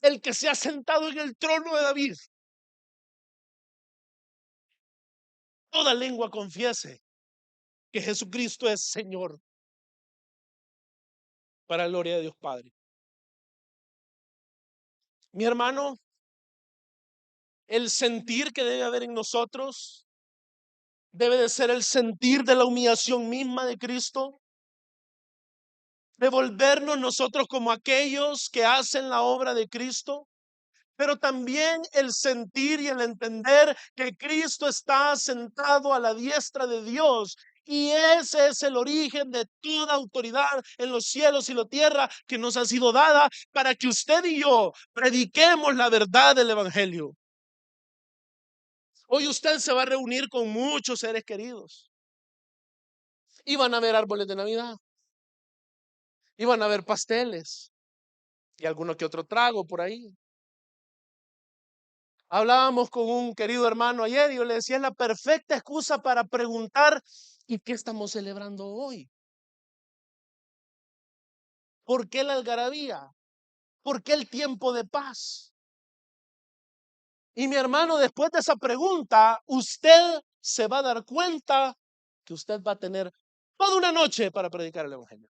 el que se ha sentado en el trono de David. Toda lengua confiese que Jesucristo es Señor, para la gloria de Dios Padre. Mi hermano, el sentir que debe haber en nosotros debe de ser el sentir de la humillación misma de Cristo, de volvernos nosotros como aquellos que hacen la obra de Cristo, pero también el sentir y el entender que Cristo está sentado a la diestra de Dios. Y ese es el origen de toda autoridad en los cielos y la tierra que nos ha sido dada para que usted y yo prediquemos la verdad del Evangelio. Hoy usted se va a reunir con muchos seres queridos y van a ver árboles de Navidad y van a ver pasteles y alguno que otro trago por ahí. Hablábamos con un querido hermano ayer y yo le decía, es la perfecta excusa para preguntar, ¿y qué estamos celebrando hoy? ¿Por qué la algarabía? ¿Por qué el tiempo de paz? Y mi hermano, después de esa pregunta, usted se va a dar cuenta que usted va a tener toda una noche para predicar el Evangelio.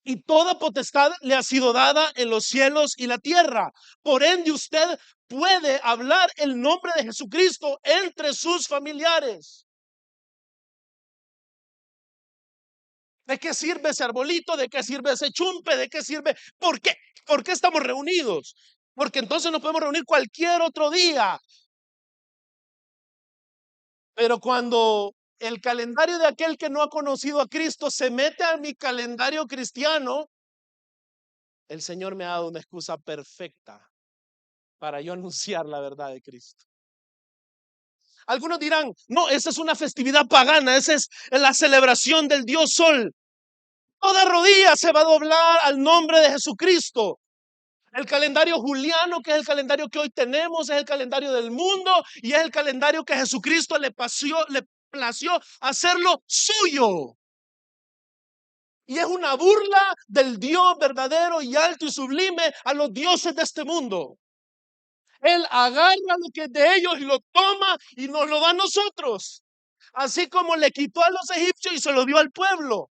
Y toda potestad le ha sido dada en los cielos y la tierra. Por ende, usted puede hablar el nombre de Jesucristo entre sus familiares. ¿De qué sirve ese arbolito? ¿De qué sirve ese chumpe? ¿De qué sirve? ¿Por qué? ¿Por qué estamos reunidos? Porque entonces nos podemos reunir cualquier otro día. Pero cuando el calendario de aquel que no ha conocido a Cristo se mete a mi calendario cristiano, el Señor me ha dado una excusa perfecta para yo anunciar la verdad de Cristo. Algunos dirán, no, esa es una festividad pagana, esa es la celebración del Dios Sol. Toda rodilla se va a doblar al nombre de Jesucristo. El calendario juliano, que es el calendario que hoy tenemos, es el calendario del mundo y es el calendario que Jesucristo le plació hacerlo suyo. Y es una burla del Dios verdadero y alto y sublime a los dioses de este mundo. Él agarra lo que es de ellos y lo toma y nos lo da a nosotros. Así como le quitó a los egipcios y se lo dio al pueblo.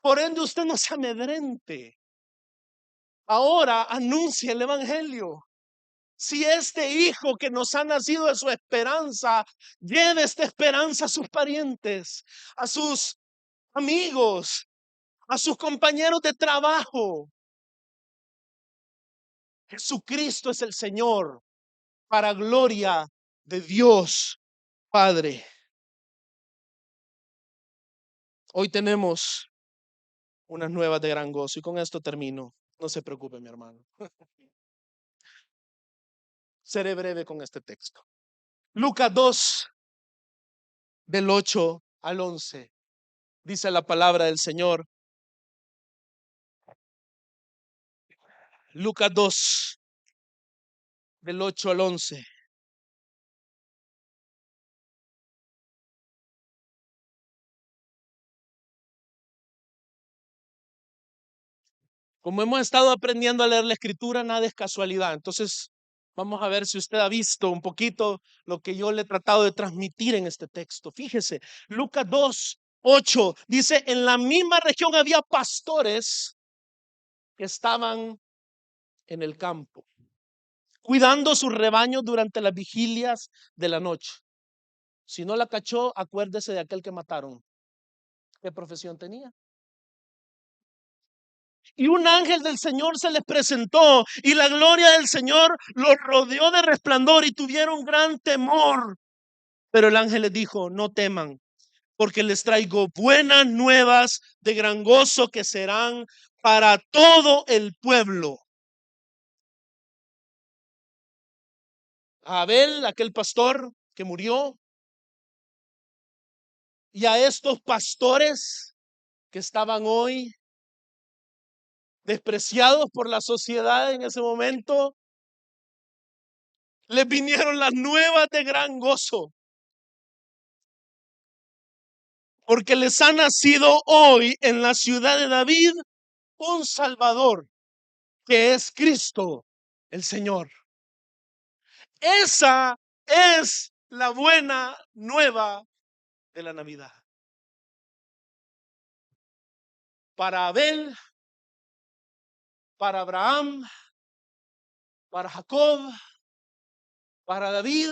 Por ende, usted no se amedrente. Ahora anuncia el evangelio. Si este hijo que nos ha nacido es su esperanza, lleve esta esperanza a sus parientes, a sus amigos, a sus compañeros de trabajo. Jesucristo es el Señor, para gloria de Dios Padre. Hoy tenemos unas nuevas de gran gozo y con esto termino. No se preocupe, mi hermano. Seré breve con este texto. Lucas 2, del 8 al 11. Dice la palabra del Señor. Lucas 2, del 8 al 11. Como hemos estado aprendiendo a leer la escritura, nada es casualidad. Entonces, vamos a ver si usted ha visto un poquito lo que yo le he tratado de transmitir en este texto. Fíjese, Lucas 2, 8 dice, en la misma región había pastores que estaban en el campo, cuidando sus rebaños durante las vigilias de la noche. Si no la cachó, acuérdese de aquel que mataron. ¿Qué profesión tenía? Y un ángel del Señor se les presentó y la gloria del Señor los rodeó de resplandor y tuvieron gran temor. Pero el ángel les dijo, no teman, porque les traigo buenas nuevas de gran gozo que serán para todo el pueblo. A Abel, aquel pastor que murió, y a estos pastores que estaban hoy despreciados por la sociedad en ese momento, les vinieron las nuevas de gran gozo. Porque les ha nacido hoy en la ciudad de David un Salvador, que es Cristo el Señor. Esa es la buena nueva de la Navidad. Para Abel, para Abraham, para Jacob, para David,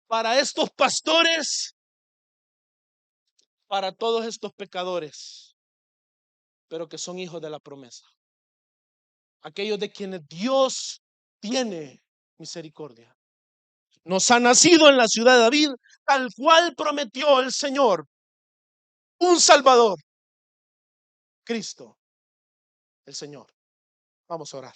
para estos pastores, para todos estos pecadores, pero que son hijos de la promesa. Aquellos de quienes Dios tiene misericordia. Nos ha nacido en la ciudad de David, tal cual prometió el Señor, un Salvador, Cristo, el Señor. Vamos a orar.